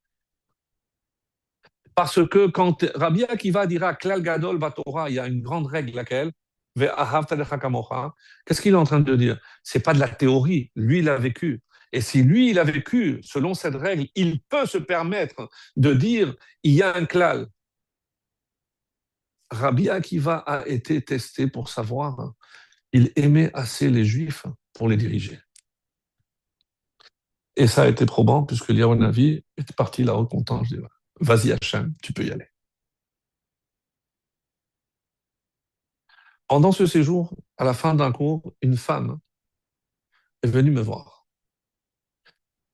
Parce que quand Rabbi Akiva dira Klal Gadol Batorah, il y a une grande règle, laquelle? Qu'est-ce qu'il est en train de dire? C'est pas de la théorie. Lui, il a vécu. Et si lui, il a vécu selon cette règle, il peut se permettre de dire il y a un klal. Rabbi Akiva a été testé pour savoir. Il aimait assez les Juifs pour les diriger. Et ça a été probant, puisque Eliyahu Hanavi est parti là-haut content. Je dis, vas-y Hachem, tu peux y aller. Pendant ce séjour, à la fin d'un cours, une femme est venue me voir.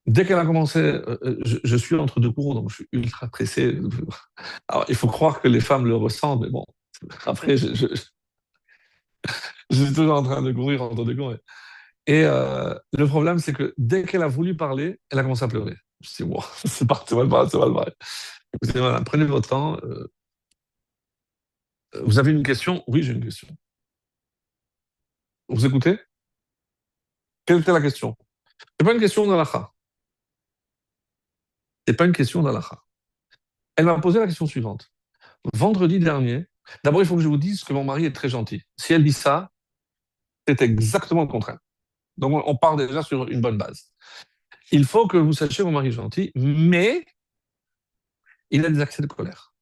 Dès qu'elle a commencé, je suis entre deux cours, donc je suis ultra pressé. Alors, il faut croire que les femmes le ressentent, mais bon, après, je suis toujours en train de courir entre deux cours. Et le problème, c'est que dès qu'elle a voulu parler, elle a commencé à pleurer. Je me suis dit, wow, c'est pas, c'est mal parler, c'est mal parler. Écoutez, voilà, prenez votre temps. Vous avez une question? Oui, j'ai une question. Vous écoutez? Quelle était la question? C'est pas une question d'Alaha. C'est pas une question d'Alaha. Elle m'a posé la question suivante. Vendredi dernier, d'abord, il faut que je vous dise que mon mari est très gentil. Si elle dit ça, c'est exactement le contraire. Donc, on part déjà sur une bonne base. Il faut que vous sachiez que mon mari est gentil, mais il a des accès de colère.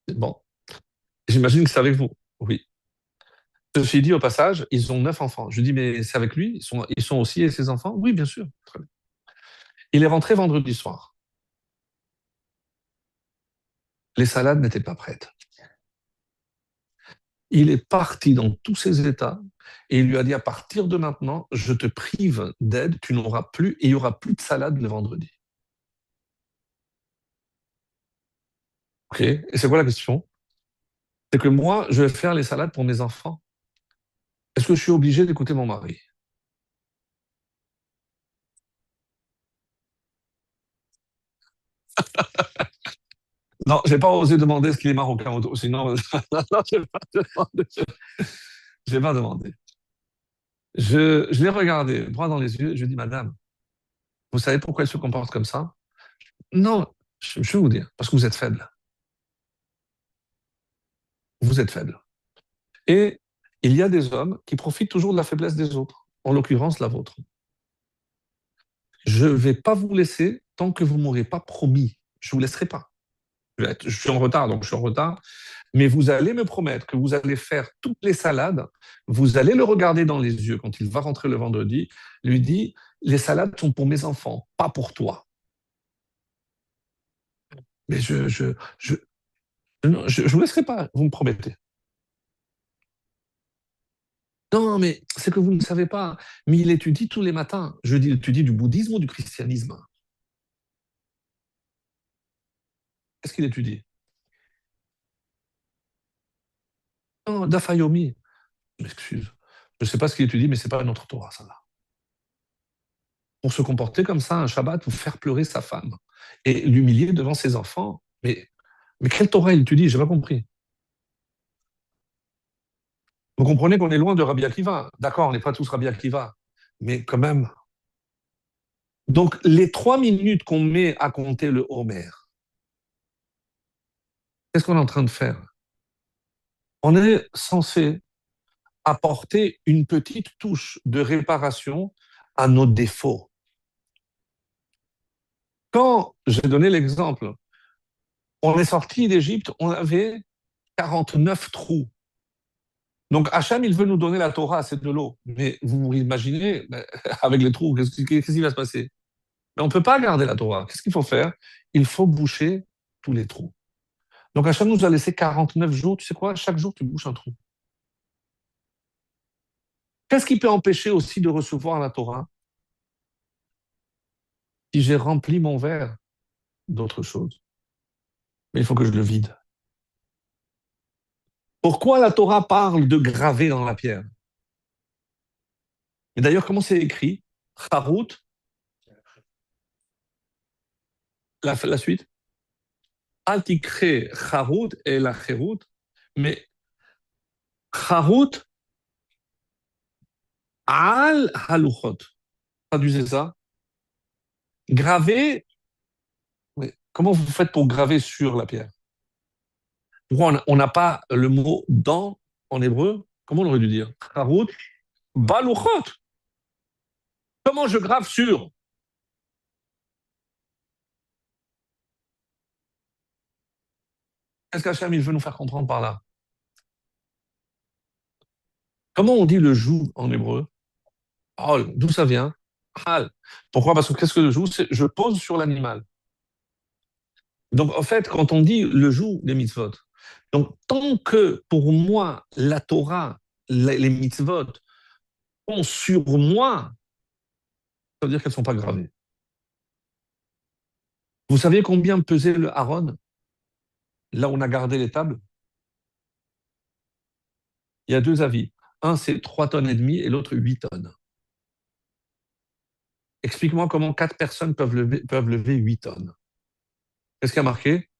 Bon, j'imagine que c'est avec vous. Oui. Ceci dit, au passage, ils ont 9 enfants. Je dis, mais c'est avec lui? Ils sont aussi et ses enfants? Oui, bien sûr. Très bien. Il est rentré vendredi soir. Les salades n'étaient pas prêtes. Il est parti dans tous ses états et il lui a dit, à partir de maintenant, je te prive d'aide, tu n'auras plus, et il n'y aura plus de salade le vendredi. OK? Et c'est quoi la question? C'est que moi, je vais faire les salades pour mes enfants. Est-ce que je suis obligé d'écouter mon mari? Non, je n'ai pas osé demander ce qu'il est marocain autour. Sinon, non, je n'ai pas demandé. Je n'ai pas demandé. Je l'ai regardé droit dans les yeux. Je lui ai dit, Madame, vous savez pourquoi elle se comporte comme ça? Non, je vais vous dire, parce que vous êtes faible. Vous êtes faible. Et il y a des hommes qui profitent toujours de la faiblesse des autres, en l'occurrence la vôtre. Je ne vais pas vous laisser tant que vous ne m'aurez pas promis. Je ne vous laisserai pas. Je suis en retard, donc je suis en retard. Mais vous allez me promettre que vous allez faire toutes les salades, vous allez le regarder dans les yeux quand il va rentrer le vendredi, lui dit, les salades sont pour mes enfants, pas pour toi. Mais je vous laisserai pas, vous me promettez. Non, mais c'est que vous ne savez pas. Mais il étudie tous les matins. Je dis, il étudie du bouddhisme ou du christianisme? Qu'est-ce qu'il étudie? Non, Dafayomi. M'excuse. Je ne sais pas ce qu'il étudie, mais c'est pas notre Torah, ça là. Pour se comporter comme ça un Shabbat ou faire pleurer sa femme et l'humilier devant ses enfants. Mais quelle Torah il étudie? J'ai pas compris. Vous comprenez qu'on est loin de Rabbi Akiva. D'accord, on n'est pas tous Rabbi Akiva, mais quand même. Donc, les 3 minutes qu'on met à compter le Homer, qu'est-ce qu'on est en train de faire? On est censé apporter une petite touche de réparation à nos défauts. Quand j'ai donné l'exemple, on est sorti d'Égypte, on avait 49 trous. Donc Hacham, il veut nous donner la Torah, c'est de l'eau. Mais vous imaginez, ben, avec les trous, qu'est-ce qui va se passer? Mais on ne peut pas garder la Torah. Qu'est-ce qu'il faut faire? Il faut boucher tous les trous. Donc Hacham nous a laissé 49 jours. Tu sais quoi? Chaque jour, tu bouches un trou. Qu'est-ce qui peut empêcher aussi de recevoir la Torah? Si j'ai rempli mon verre d'autres choses. Mais il faut que je le vide. Pourquoi la Torah parle de graver dans la pierre? Et d'ailleurs, comment c'est écrit? Harut, la suite. Al tikre Harut et la Cherut. Mais Harut al haluchot. Traduisez ça. Graver. Mais comment vous faites pour graver sur la pierre? Pourquoi on n'a pas le mot dans en hébreu? Comment on aurait dû dire? Harut baluchot. Comment je grave sur? Qu'est-ce qu'Hachem il veut nous faire comprendre par là? Comment on dit le joug en hébreu? Hol. D'où ça vient? Hal. Pourquoi? Parce que qu'est-ce que le joug? C'est je pose sur l'animal. Donc, en fait, quand on dit le joug des mitzvot, donc tant que pour moi, la Torah, les mitzvot sont sur moi, ça veut dire qu'elles ne sont pas gravées. Vous savez combien pesait le Aaron, là où on a gardé les tables? Il y a deux avis. Un, c'est 3 tonnes et demie et l'autre 8 tonnes. Explique-moi comment 4 personnes peuvent lever 8 tonnes. Qu'est-ce qui a marqué?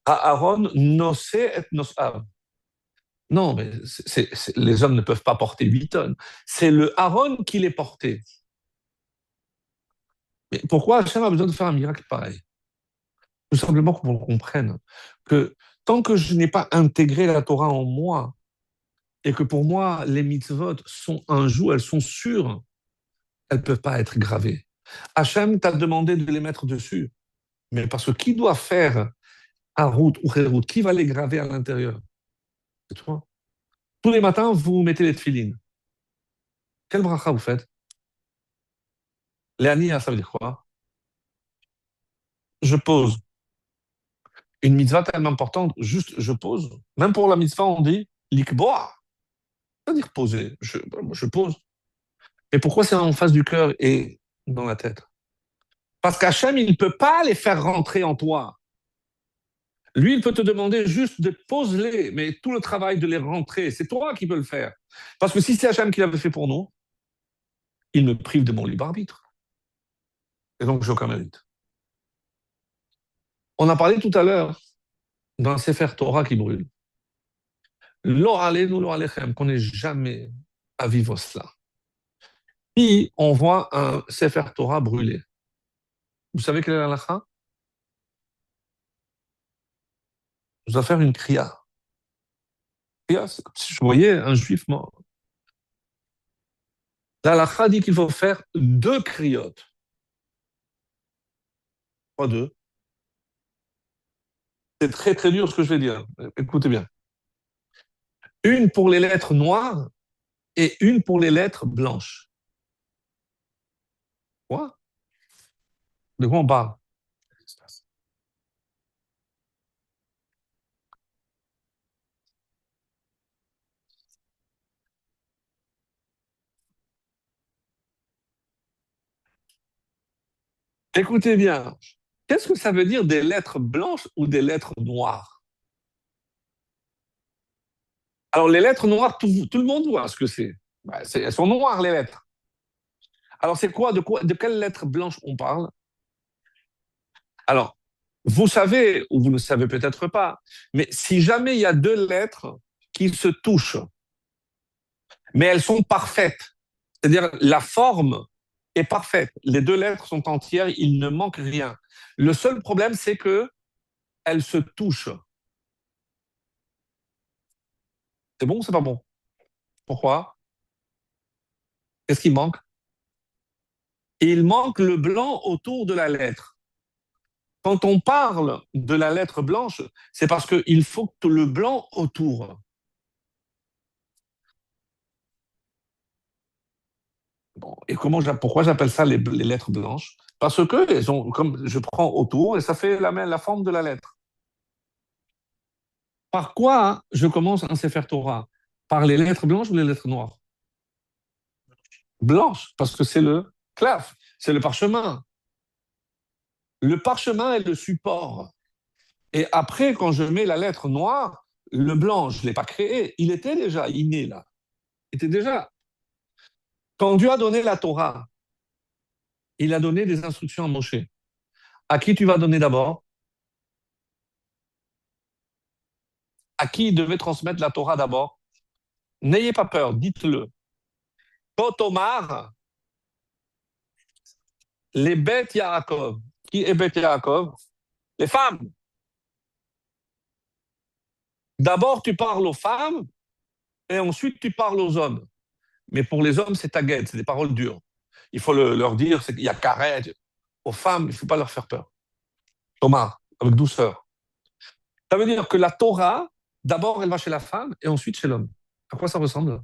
À Aaron, nosé et nosav. Non, mais les hommes ne peuvent pas porter 8 tonnes. C'est le Aaron qui les portait. Mais pourquoi Hachem a besoin de faire un miracle pareil? Tout simplement pour qu'on comprenne que tant que je n'ai pas intégré la Torah en moi, et que pour moi, les mitzvot sont un joug, elles sont sûres, elles ne peuvent pas être gravées. Hachem t'a demandé de les mettre dessus, mais parce que qui doit faire Harout ou Hérout? Qui va les graver à l'intérieur? C'est toi. Tous les matins, vous mettez les tefilines. Quel bracha vous faites? Les aniyas, ça veut dire quoi? Je pose. Une mitzvah tellement importante, juste je pose. Même pour la mitzvah, on dit likboa, c'est-à-dire poser. Je pose. Mais pourquoi c'est en face du cœur et dans la tête? Parce qu'Hachem, il ne peut pas les faire rentrer en toi. Lui, il peut te demander juste de poser-les, mais tout le travail de les rentrer, c'est toi qui peux le faire. Parce que si c'est Hachem qui l'avait fait pour nous, il me prive de mon libre arbitre. Et donc, j'ai aucun mérite. On a parlé tout à l'heure d'un Sefer Torah qui brûle. Lo aleinu, lo alechem, qu'on n'est jamais à vivre cela. Puis, on voit un Sefer Torah brûlé. Vous savez quelle est la halakha? Je dois faire une kriya. Kriya, c'est comme si je voyais un juif mort. La halakha dit qu'il faut faire 2 kriyot. Pas deux. C'est très très dur ce que je vais dire. Écoutez bien. Une pour les lettres noires et une pour les lettres blanches. Quoi? De quoi on parle? Écoutez bien. Qu'est-ce que ça veut dire des lettres blanches ou des lettres noires? Alors, les lettres noires, tout le monde voit ce que c'est. Ben, elles sont noires, les lettres. Alors, c'est quoi, de quelles lettres blanches on parle? Alors, vous savez, ou vous ne savez peut-être pas, mais si jamais il y a deux lettres qui se touchent, mais elles sont parfaites, c'est-à-dire la forme est parfaite, les deux lettres sont entières, il ne manque rien. Le seul problème, c'est que elles se touchent. C'est bon ou c'est pas bon? Pourquoi? Qu'est-ce qui manque? Il manque le blanc autour de la lettre. Quand on parle de la lettre blanche, c'est parce qu'il faut que le blanc autour. Bon, et pourquoi j'appelle ça les lettres blanches? Parce que elles ont, comme je prends autour et ça fait la forme de la lettre. Par quoi je commence un Sefer Torah? Par les lettres blanches ou les lettres noires? Blanches, parce que c'est le claf, c'est le parchemin. Le parchemin est le support. Et après, quand je mets la lettre noire, le blanc, je ne l'ai pas créé, il était déjà inné là. Il était déjà. Quand Dieu a donné la Torah, il a donné des instructions à Moshe. À qui tu vas donner d'abord? À qui il devait transmettre la Torah d'abord? N'ayez pas peur, dites-le. Kotomar, les bêtes Yaakov. Qui est bête Yaakov? Les femmes. D'abord, tu parles aux femmes et ensuite tu parles aux hommes. Mais pour les hommes, c'est taguette, c'est des paroles dures. Il faut leur dire, il y a carré. Aux femmes, il ne faut pas leur faire peur. Thomas, avec douceur. Ça veut dire que la Torah, d'abord, elle va chez la femme et ensuite chez l'homme. À quoi ça ressemble?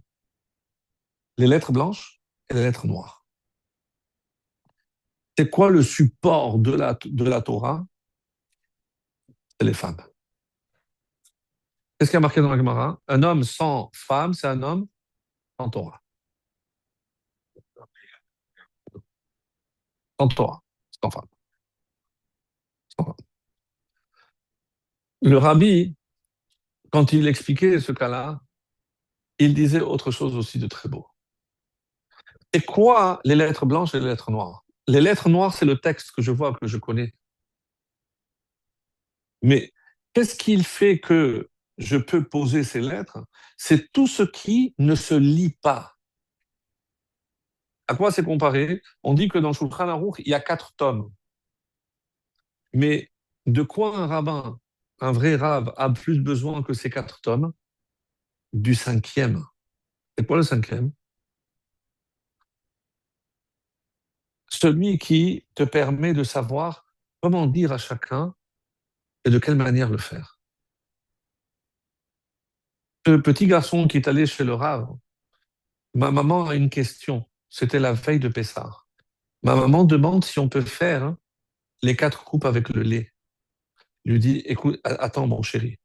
Les lettres blanches et les lettres noires. C'est quoi le support de la Torah? C'est les femmes. Qu'est-ce qui a marqué dans la Gemara? Un homme sans femme, c'est un homme sans Torah. Sans Torah, sans femme. Sans femme. Le rabbi, quand il expliquait ce cas-là, il disait autre chose aussi de très beau. C'est quoi les lettres blanches et les lettres noires? Les lettres noires, c'est le texte que je vois, que je connais. Mais qu'est-ce qui fait que je peux poser ces lettres? C'est tout ce qui ne se lit pas. À quoi c'est comparé? On dit que dans Shulchan Aruch, il y a 4 tomes. Mais de quoi un rabbin, un vrai rave, a plus besoin que ces 4 tomes? Du cinquième. C'est quoi le cinquième? Celui qui te permet de savoir comment dire à chacun et de quelle manière le faire. Ce petit garçon qui est allé chez le rave, ma maman a une question. C'était la veille de Pessah. Ma maman demande si on peut faire les 4 coupes avec le lait. Je lui dis, écoute, attends mon chéri.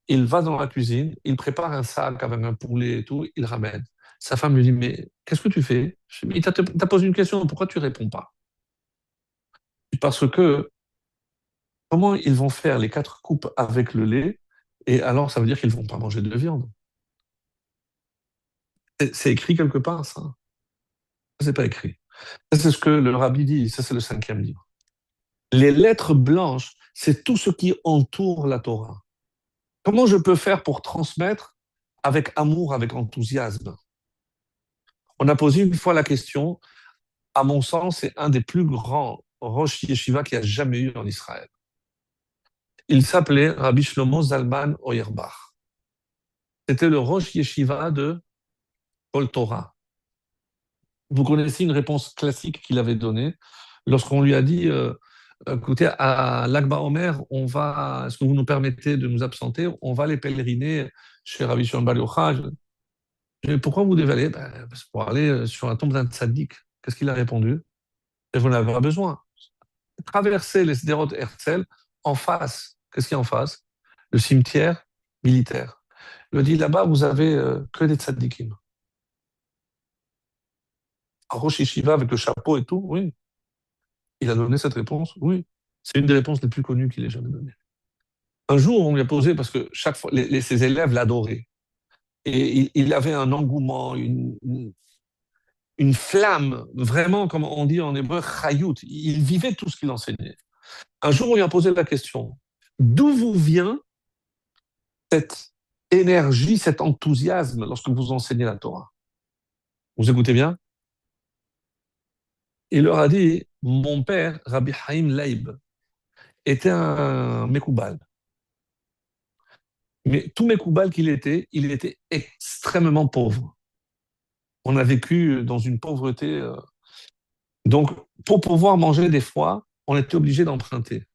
Il va dans la cuisine, il prépare un sac avec un poulet et tout, il ramène. Sa femme lui dit, mais qu'est-ce que tu fais? Je dis, il t'a posé une question, pourquoi tu réponds pas? Parce que comment ils vont faire les 4 coupes avec le lait? Et alors, ça veut dire qu'ils vont pas manger de viande. C'est écrit quelque part, ça. C'est pas écrit. Ça, c'est ce que le rabbi dit. Ça, c'est le cinquième livre. Les lettres blanches, c'est tout ce qui entoure la Torah. Comment je peux faire pour transmettre avec amour, avec enthousiasme? On a posé une fois la question, à mon sens, c'est un des plus grands Rosh Yeshiva qu'il y a jamais eu en Israël. Il s'appelait Rabbi Shlomo Zalman Auerbach. C'était le Rosh Yeshiva de Kol Torah. Vous connaissez une réponse classique qu'il avait donnée lorsqu'on lui a dit écoutez, à l'Akba Omer, est-ce que vous nous permettez de nous absenter? On va les pèleriner chez Rabbi Shimon Bar Yochai. Pourquoi vous devez aller? C'est pour aller sur la tombe d'un tzaddik. Qu'est-ce qu'il a répondu? Et vous n'avez pas besoin. Traverser les Sderot Herzl en face. Qu'est-ce qu'il y a en face? Le cimetière militaire. Il a dit là-bas, vous avez que des tzaddikim. Un Rosh Yeshiva avec le chapeau et tout, oui. Il a donné cette réponse, oui. C'est une des réponses les plus connues qu'il ait jamais données. Un jour, on lui a posé, parce que chaque fois, ses élèves l'adoraient. Et il avait un engouement, une flamme, vraiment, comme on dit en hébreu, chayout. Il vivait tout ce qu'il enseignait. Un jour, on lui a posé la question, d'où vous vient cette énergie, cet enthousiasme lorsque vous enseignez la Torah? Vous écoutez bien? Il leur a dit, mon père, Rabbi Haïm Leib, était un Mekoubal. Mais tout Mekoubal il était extrêmement pauvre. On a vécu dans une pauvreté. Donc, pour pouvoir manger des fois, on était obligé d'emprunter.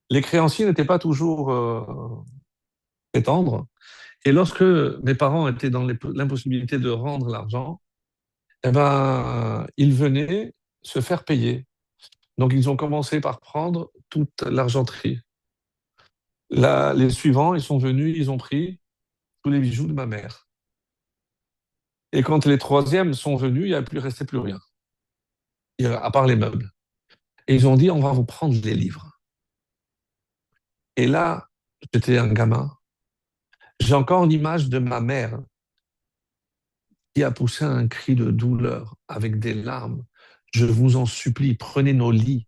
Les créanciers n'étaient pas toujours très tendres. Et lorsque mes parents étaient dans l'impossibilité de rendre l'argent, eh ben, ils venaient se faire payer. Donc, ils ont commencé par prendre toute l'argenterie. Là, les suivants, ils sont venus, ils ont pris tous les bijoux de ma mère. Et quand les troisièmes sont venus, il n'y a plus resté plus rien, à part les meubles. Et ils ont dit, on va vous prendre les livres. Et là, j'étais un gamin. J'ai encore l'image de ma mère qui a poussé un cri de douleur avec des larmes. Je vous en supplie, prenez nos lits,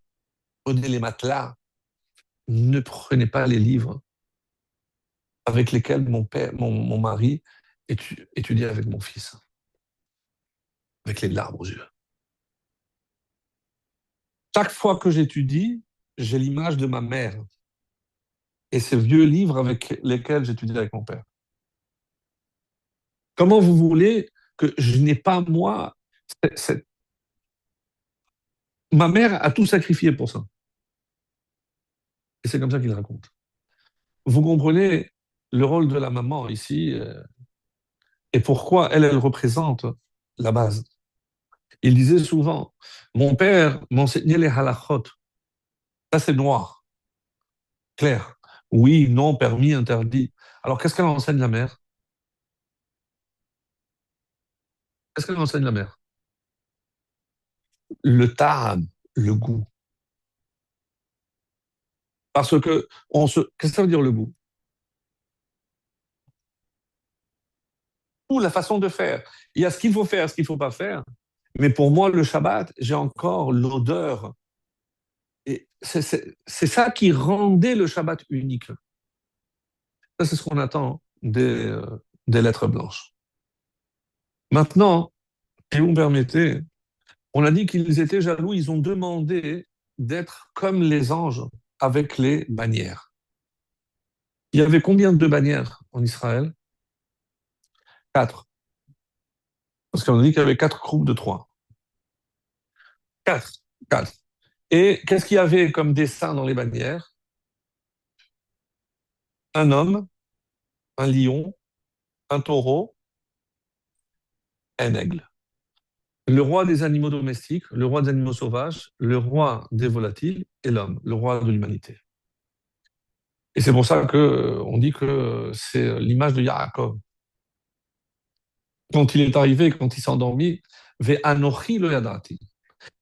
prenez les matelas, ne prenez pas les livres avec lesquels mon mari étudie avec mon fils, avec les larmes aux yeux. Chaque fois que j'étudie, j'ai l'image de ma mère et ces vieux livres avec lesquels j'étudie avec mon père. Comment vous voulez que je n'ai pas, moi, ma mère a tout sacrifié pour ça. Et c'est comme ça qu'il raconte. Vous comprenez le rôle de la maman ici et pourquoi elle, elle représente la base. Il disait souvent, mon père m'enseignait les halachot. Ça, c'est noir, clair. Oui, non, permis, interdit. Alors, qu'est-ce qu'elle enseigne la mère? Qu'est-ce qu'elle enseigne la mère? Le ta'am, le goût. Parce que qu'est-ce que ça veut dire le goût? Ou la façon de faire. Il y a ce qu'il faut faire, ce qu'il ne faut pas faire. Mais pour moi, le Shabbat, j'ai encore l'odeur. Et c'est ça qui rendait le Shabbat unique. Ça, c'est ce qu'on attend des lettres blanches. Maintenant, si vous me permettez, on a dit qu'ils étaient jaloux, ils ont demandé d'être comme les anges avec les bannières. Il y avait combien de bannières en Israël? Quatre. Parce qu'on a dit qu'il y avait quatre groupes de trois. Quatre. Quatre. Et qu'est-ce qu'il y avait comme dessin dans les bannières? Un homme, un lion, un taureau, un aigle. Le roi des animaux domestiques, le roi des animaux sauvages, le roi des volatiles et l'homme, le roi de l'humanité. Et c'est pour ça que on dit que c'est l'image de Yaakov. Quand il est arrivé, quand il s'est endormi, Ve'anochi lo yadati.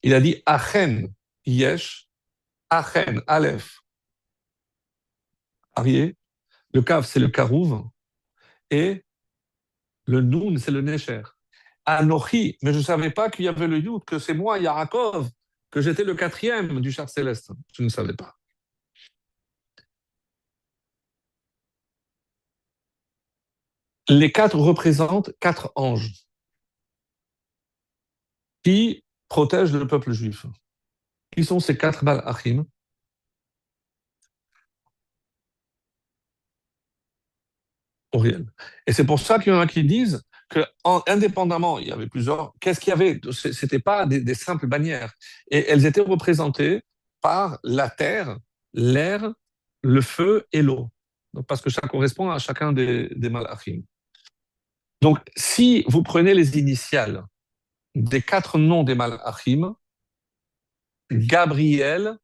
Il a dit Achen yesh, Achen Aleph Arié, le Kaf c'est le Karouv et le Noun c'est le Necher. Anochi, mais je ne savais pas qu'il y avait le Yud, que c'est moi, Yaakov, que j'étais le quatrième du char céleste. Je ne savais pas. Les quatre représentent quatre anges qui protègent le peuple juif. Qui sont ces quatre malachim? Auriel. Et c'est pour ça qu'il y en a qui disent que, indépendamment, il y avait plusieurs. Qu'est-ce qu'il y avait? C'était pas des simples bannières. Et elles étaient représentées par la terre, l'air, le feu et l'eau. Donc, parce que ça correspond à chacun des malachim. Donc, si vous prenez les initiales des quatre noms des malachim, Gabriel,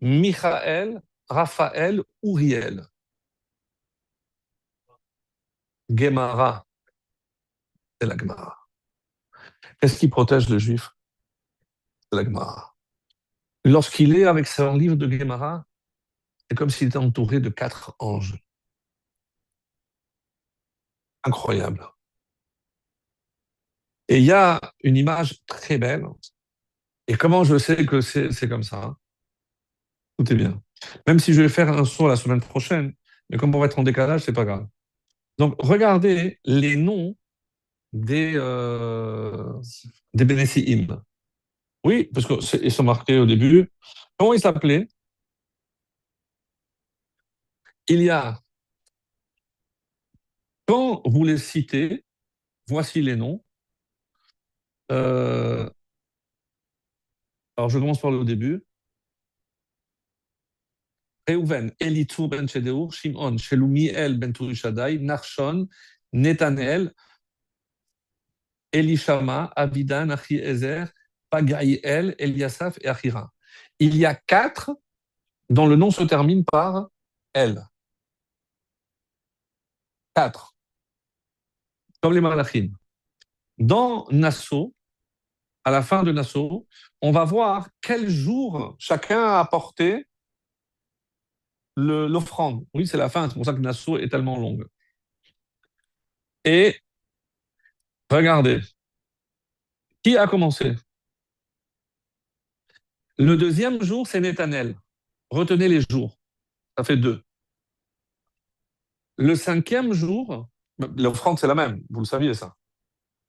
Michael, Raphaël, Uriel, Gemara, c'est la Gemara. Qu'est-ce qui protège le juif? C'est la Gemara. Lorsqu'il est avec son livre de Guémara, c'est comme s'il était entouré de 4 anges. Incroyable. Et il y a une image très belle. Et comment je sais que c'est comme ça, hein? Tout est bien. Même si je vais faire un saut la semaine prochaine, mais comme on va être en décalage, c'est pas grave. Donc, regardez les noms des, des Bénéciim. Oui, parce qu'ils sont marqués au début. Comment ils s'appelaient? Il y a, quand vous les citez, voici les noms. Euh, alors, je commence par le début. Reuven, Elitzur ben Shedeur, Shimon, Shelumiel ben Turishadai, Nachshon, Netanel, Elishama, Abidan, Achiezer, Pagaïel, Eliasaph et Achira. Il y a 4 dont le nom se termine par El. 4, comme les Malachim. Dans Nassau, à la fin de Nassau, on va voir quel jour chacun a apporté l'offrande. Oui, c'est la fin, c'est pour ça que Nassau est tellement longue. Et regardez, qui a commencé? Le deuxième jour, c'est Nethanel. Retenez les jours, ça fait 2. Le cinquième jour, l'offrande c'est la même, vous le saviez ça.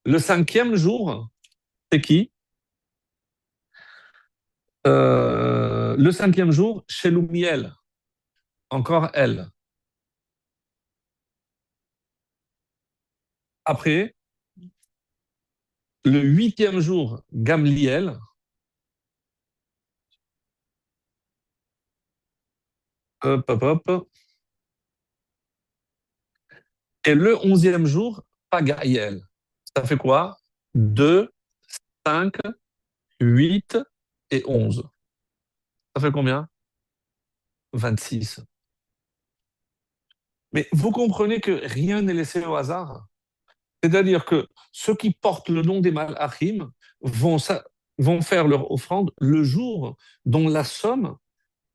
Le cinquième jour, c'est qui? Le cinquième jour, Shelumiel, encore elle. Après, le huitième jour, Gamliel, hop, hop, hop. Et le onzième jour, Pagaïel. Ça fait quoi? 2, 5, 8 et 11. Ça fait combien? 26. Mais vous comprenez que rien n'est laissé au hasard. C'est-à-dire que ceux qui portent le nom des Malachim vont faire leur offrande le jour dont la somme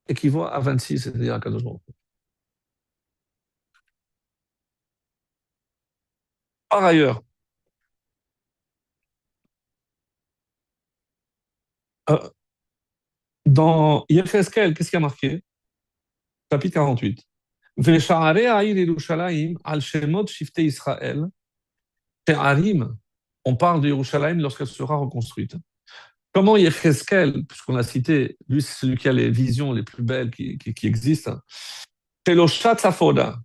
équivaut à 26, c'est-à-dire à 14 jours. Par ailleurs, euh, dans Yecheskel, qu'est-ce qui a marqué? Chapitre 48. Vesha'arei ha'ir Yerushalayim al shemot shiftei Israël. She'arim, on parle de Yerushalayim lorsqu'elle sera reconstruite. Comment Yecheskel, puisqu'on l'a cité, lui c'est celui qui a les visions les plus belles qui existent, Teloshat Safoda,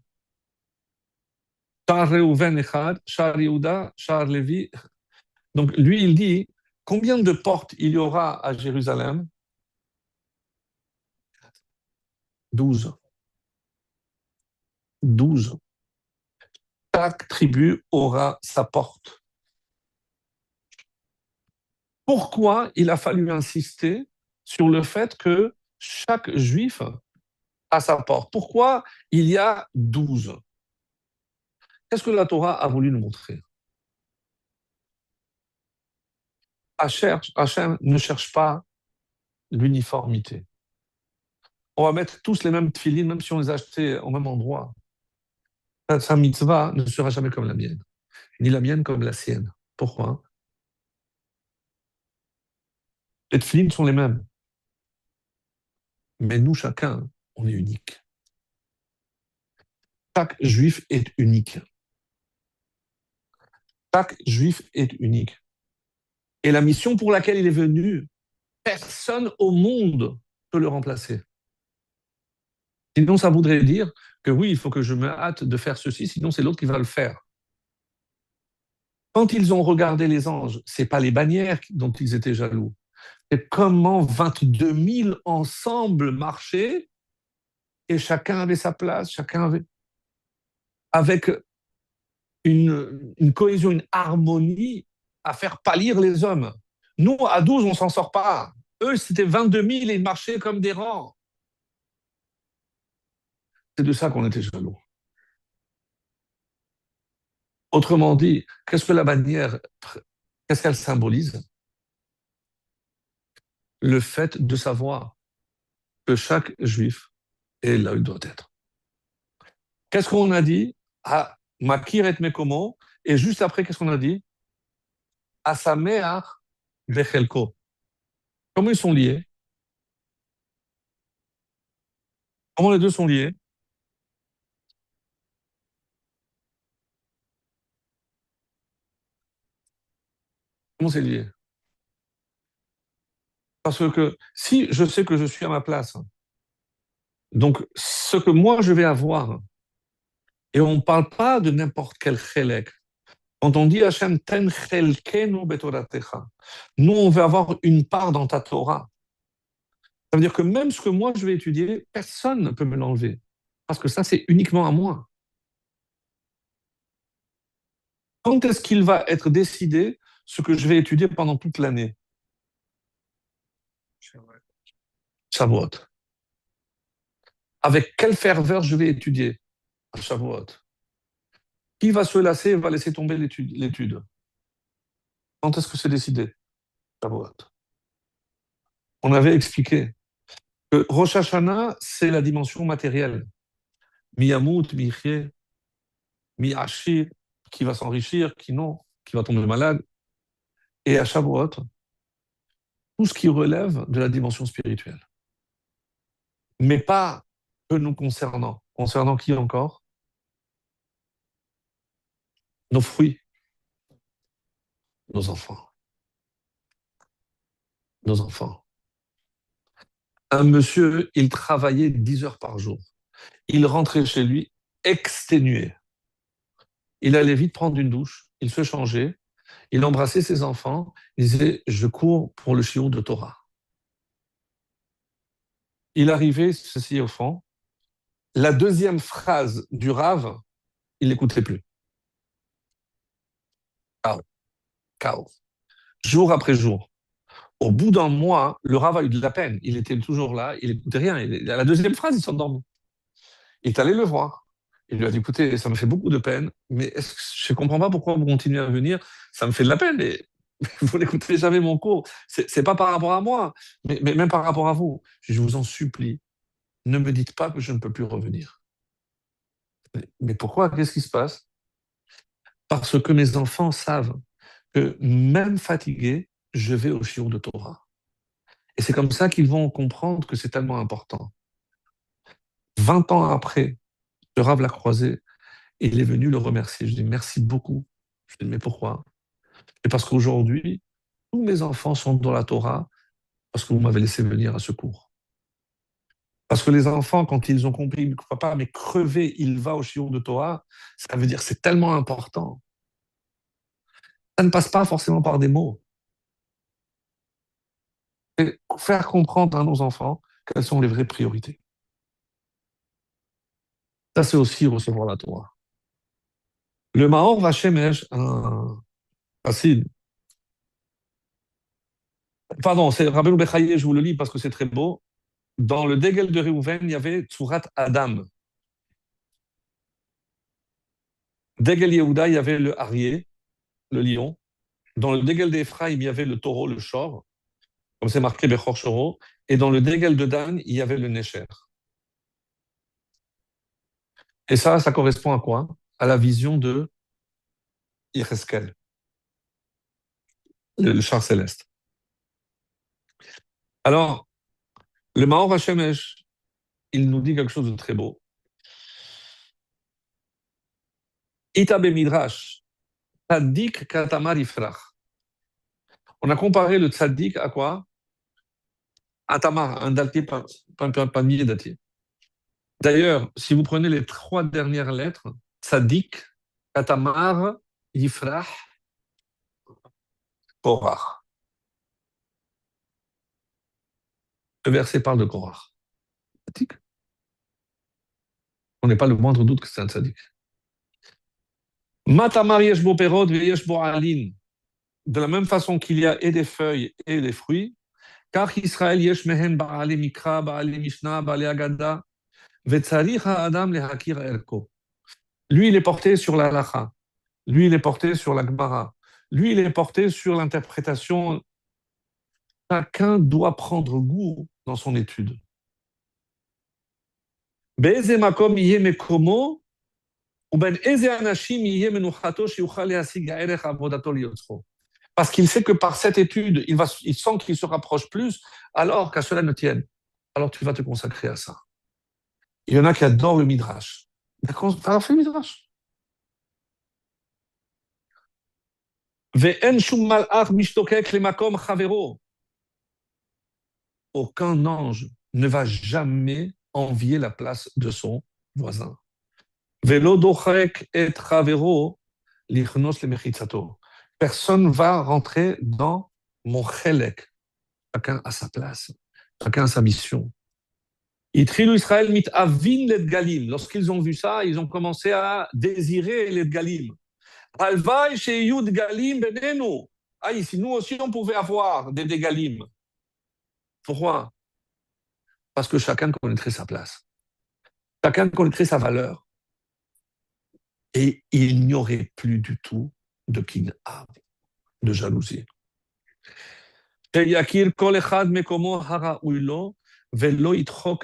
Shar Reuven Echad, Shar Yehuda, Shar Levi. Donc lui, il dit combien de portes il y aura à Jérusalem? 12. 12. Chaque tribu aura sa porte. Pourquoi il a fallu insister sur le fait que chaque juif a sa porte? Pourquoi il y a 12? Qu'est-ce que la Torah a voulu nous montrer? Hachem ne cherche pas l'uniformité. On va mettre tous les mêmes tefilines, même si on les a achetés au même endroit. Sa mitzvah ne sera jamais comme la mienne, ni la mienne comme la sienne. Pourquoi? Les tefilines sont les mêmes, mais nous, chacun, on est unique. Chaque juif est unique. Chaque juif est unique. Et la mission pour laquelle il est venu, personne au monde peut le remplacer. Sinon, ça voudrait dire que oui, il faut que je me hâte de faire ceci, sinon c'est l'autre qui va le faire. Quand ils ont regardé les anges, c'est pas les bannières dont ils étaient jaloux, c'est comment 22 000 ensemble marchaient et chacun avait sa place, chacun avait avec une cohésion, une harmonie à faire pâlir les hommes. Nous, à 12, on s'en sort pas. Eux, c'était 22 000 et ils marchaient comme des rangs. C'est de ça qu'on était jaloux. Autrement dit, qu'est-ce que la bannière, qu'est-ce qu'elle symbolise? le fait de savoir que chaque juif est là où il doit être. Qu'est-ce qu'on a dit? À Makir et Mekomo. Et juste après, qu'est-ce qu'on a dit? À Sameach Bechelko. Comment ils sont liés? Comment les deux sont liés? Comment c'est lié? Parce que si je sais que je suis à ma place, donc ce que moi je vais avoir, et on ne parle pas de n'importe quel chélek. Quand on dit Hachem, ten chelkenu betoratecha, nous on veut avoir une part dans ta Torah. Ça veut dire que même ce que moi je vais étudier, personne ne peut me l'enlever. Parce que ça, c'est uniquement à moi. Quand est-ce qu'il va être décidé ce que je vais étudier pendant toute l'année? Shavuot. Avec quelle ferveur je vais étudier à Shavuot? Qui va se lasser et va laisser tomber l'étude? Quand est-ce que c'est décidé? Shavuot. On avait expliqué que Rosh Hashanah, c'est la dimension matérielle. Mi yamout, mi yichyeh, mi ashir, qui va s'enrichir, qui non, qui va tomber malade. Et à Shavuot, tout ce qui relève de la dimension spirituelle. Mais pas que nous concernant. Concernant qui encore? Nos fruits, nos enfants. Nos enfants. Un monsieur, il travaillait 10 heures par jour. Il rentrait chez lui exténué. Il allait vite prendre une douche, il se changeait, il embrassait ses enfants, il disait je cours pour le shiur de Torah. Il arrivait, ceci au fond, la deuxième phrase du Rav, il n'écoutait plus. Chaos, chaos. Jour après jour. Au bout d'un mois, le Rav a eu de la peine. Il était toujours là, il n'écoutait rien. À la deuxième phrase, il s'endormit. Il est allé le voir. Il lui a dit, écoutez, ça me fait beaucoup de peine, mais je ne comprends pas pourquoi vous continuez à venir. Ça me fait de la peine, et vous n'écoutez jamais mon cours. C'est pas par rapport à moi, mais même par rapport à vous. Je vous en supplie, ne me dites pas que je ne peux plus revenir. Mais pourquoi? Qu'est-ce qui se passe? Parce que mes enfants savent que même fatigué, je vais au shiur de Torah. Et c'est comme ça qu'ils vont comprendre que c'est tellement important. 20 ans après, le Rav l'a croisé et il est venu le remercier. Je dis merci beaucoup. Je dis mais pourquoi? Et parce qu'aujourd'hui, tous mes enfants sont dans la Torah parce que vous m'avez laissé venir à ce cours. Parce que les enfants, quand ils ont compris, papa, mais crever, il va au shiur de Torah, ça veut dire que c'est tellement important. Ça ne passe pas forcément par des mots. Et faire comprendre à nos enfants quelles sont les vraies priorités. Ça, c'est aussi recevoir la Torah. Le Maor Vachemesh, facile. Pardon, c'est Rabbeinu Bechaye, je vous le lis parce que c'est très beau. Dans le Dégel de Réhouven, il y avait Tsurat Adam. Dégel Yehuda, il y avait le Arié, le lion. Dans le Dégel d'Ephraim, il y avait le taureau, le shor, comme c'est marqué Bechor Shoro. Et dans le Dégel de Dan, il y avait le Necher. Et ça correspond à quoi? À la vision de Yecheskel, le char céleste. Alors, le Maor Hashemesh, il nous dit quelque chose de très beau. Itabe Midrash, Tzadik Katamar Ifrach. On a comparé le Tzadik à quoi? À Tamar, un daltier, palmier dattier. D'ailleurs, si vous prenez les trois dernières lettres, Tzadik, Katamar, Yifrach, Korach. Le verset parle de Korach. Tzadik. On n'est pas le moindre doute que c'est un Tzadik. Matamar yeshbo perod yeshbo alin. De la même façon qu'il y a et des feuilles et des fruits, car Israël yesh mehen ba'ale mikra, ba'ale mishnah, ba'ale agada, vetzarich ha'adam lehakir erko. Lui, il est porté sur la halacha. Lui, il est porté sur la Gemara. Lui, il est porté sur l'interprétation Chacun doit prendre goût dans son étude. באיזה מקום יהיה מקומו, ובין איזה אנשים יהיה מנוחתו שיוכל להשיג הערך עבודתו ליוצרו. Parce qu'il sait que par cette étude, il sent qu'il se rapproche plus, alors qu'à cela ne tienne. Alors tu vas te consacrer à ça. Il y en a qui adorent le midrash. Alors fais le midrash. ואין שום מלאך משתוקק למקום חברו. Aucun ange ne va jamais envier la place de son voisin. Velo dochek et travero lichnos le mechitzato. Personne va rentrer dans mon chelek. Chacun a sa place. Chacun a sa mission. Itrilu Israël mit avin let galim. Lorsqu'ils ont vu ça, ils ont commencé à désirer les galim. Alvaï sheyud galim benenu. Ah, si nous aussi on pouvait avoir des galim. Pourquoi? Parce que chacun connaîtrait sa place. Chacun connaîtrait sa valeur. Et il n'y aurait plus du tout de kin'a, de jalousie. שיכיר כל אחד מקומו הראוי לו, ולא ידחוק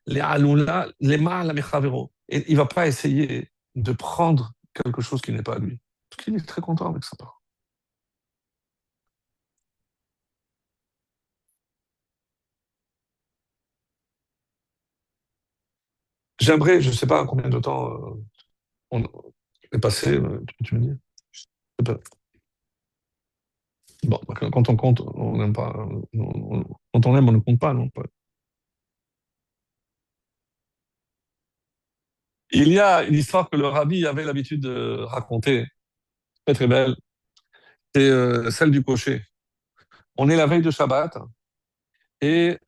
לעלולה למעלה מחברו. Et il ne va pas essayer de prendre quelque chose qui n'est pas à lui. Parce qu'il est très content avec sa part. J'aimerais, je ne sais pas combien de temps on est passé, tu me dis. Je sais pas. Bon, quand on compte, on n'aime pas. Quand on aime, on ne compte pas, non? Il y a une histoire que le rabbi avait l'habitude de raconter, très très belle. C'est celle du cocher. On est la veille de Shabbat et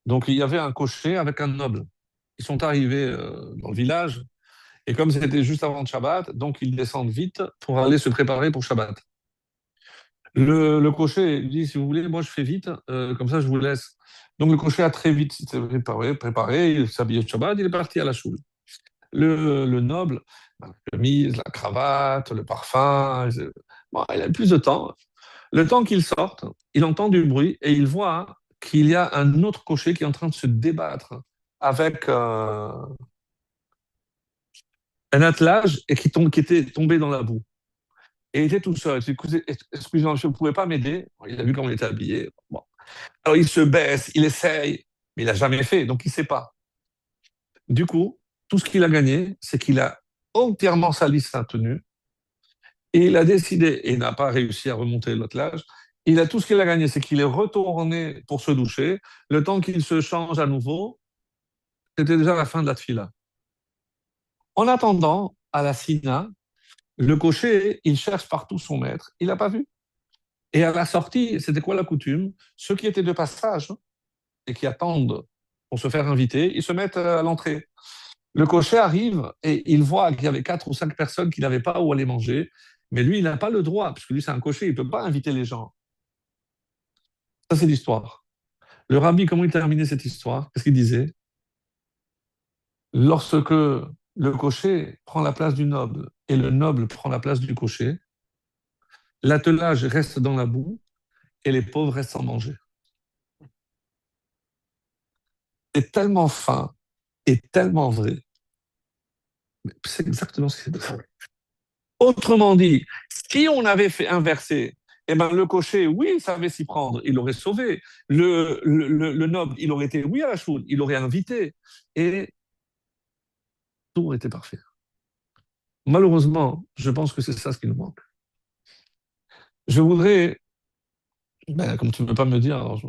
donc il y avait un cocher avec un noble. Ils sont arrivés dans le village et comme c'était juste avant de Shabbat, donc ils descendent vite pour aller se préparer pour Shabbat. Le cocher dit, si vous voulez, moi je fais vite, comme ça je vous laisse. Donc le cocher a très vite s'était préparé, il s'habillait de Shabbat, il est parti à la choule. Le noble, la chemise, la cravate, le parfum, bon, il a plus de temps. Le temps qu'il sorte, il entend du bruit et il voit qu'il y a un autre cocher qui est en train de se débattre avec un attelage et qui était tombé dans la boue. Et il était tout seul. Il dit, écoutez, excusez-moi, monsieur, vous ne pouvez pas m'aider? Il a vu comment il était habillé. Bon. Alors il se baisse, il essaye, mais il n'a jamais fait, donc il ne sait pas. Du coup, tout ce qu'il a gagné, c'est qu'il a entièrement sali sa tenue et il a décidé, et n'a pas réussi à remonter l'attelage, il a tout ce qu'il a gagné, c'est qu'il est retourné pour se doucher. Le temps qu'il se change à nouveau, c'était déjà la fin de la tfila. En attendant, à la Sina, le cocher, il cherche partout son maître. Il n'a pas vu. Et à la sortie, c'était quoi la coutume? Ceux qui étaient de passage et qui attendent pour se faire inviter, ils se mettent à l'entrée. Le cocher arrive et il voit qu'il y avait 4 ou 5 personnes qui n'avaient pas où aller manger. Mais lui, il n'a pas le droit, parce que lui, c'est un cocher, il ne peut pas inviter les gens. Ça, c'est l'histoire. Le rabbi, comment il terminait cette histoire? Qu'est-ce qu'il disait? Lorsque le cocher prend la place du noble et le noble prend la place du cocher, l'attelage reste dans la boue et les pauvres restent sans manger. C'est tellement fin et tellement vrai. Mais c'est exactement ce qui s'est passé. Autrement dit, si on avait fait inverser, eh ben, le cocher, oui, il savait s'y prendre, il l'aurait sauvé. Le noble, il aurait été, oui, à la choule, il aurait invité. Et tout aurait été parfait. Malheureusement, je pense que c'est ça ce qui nous manque. Je voudrais, ben, comme tu ne veux pas me dire, alors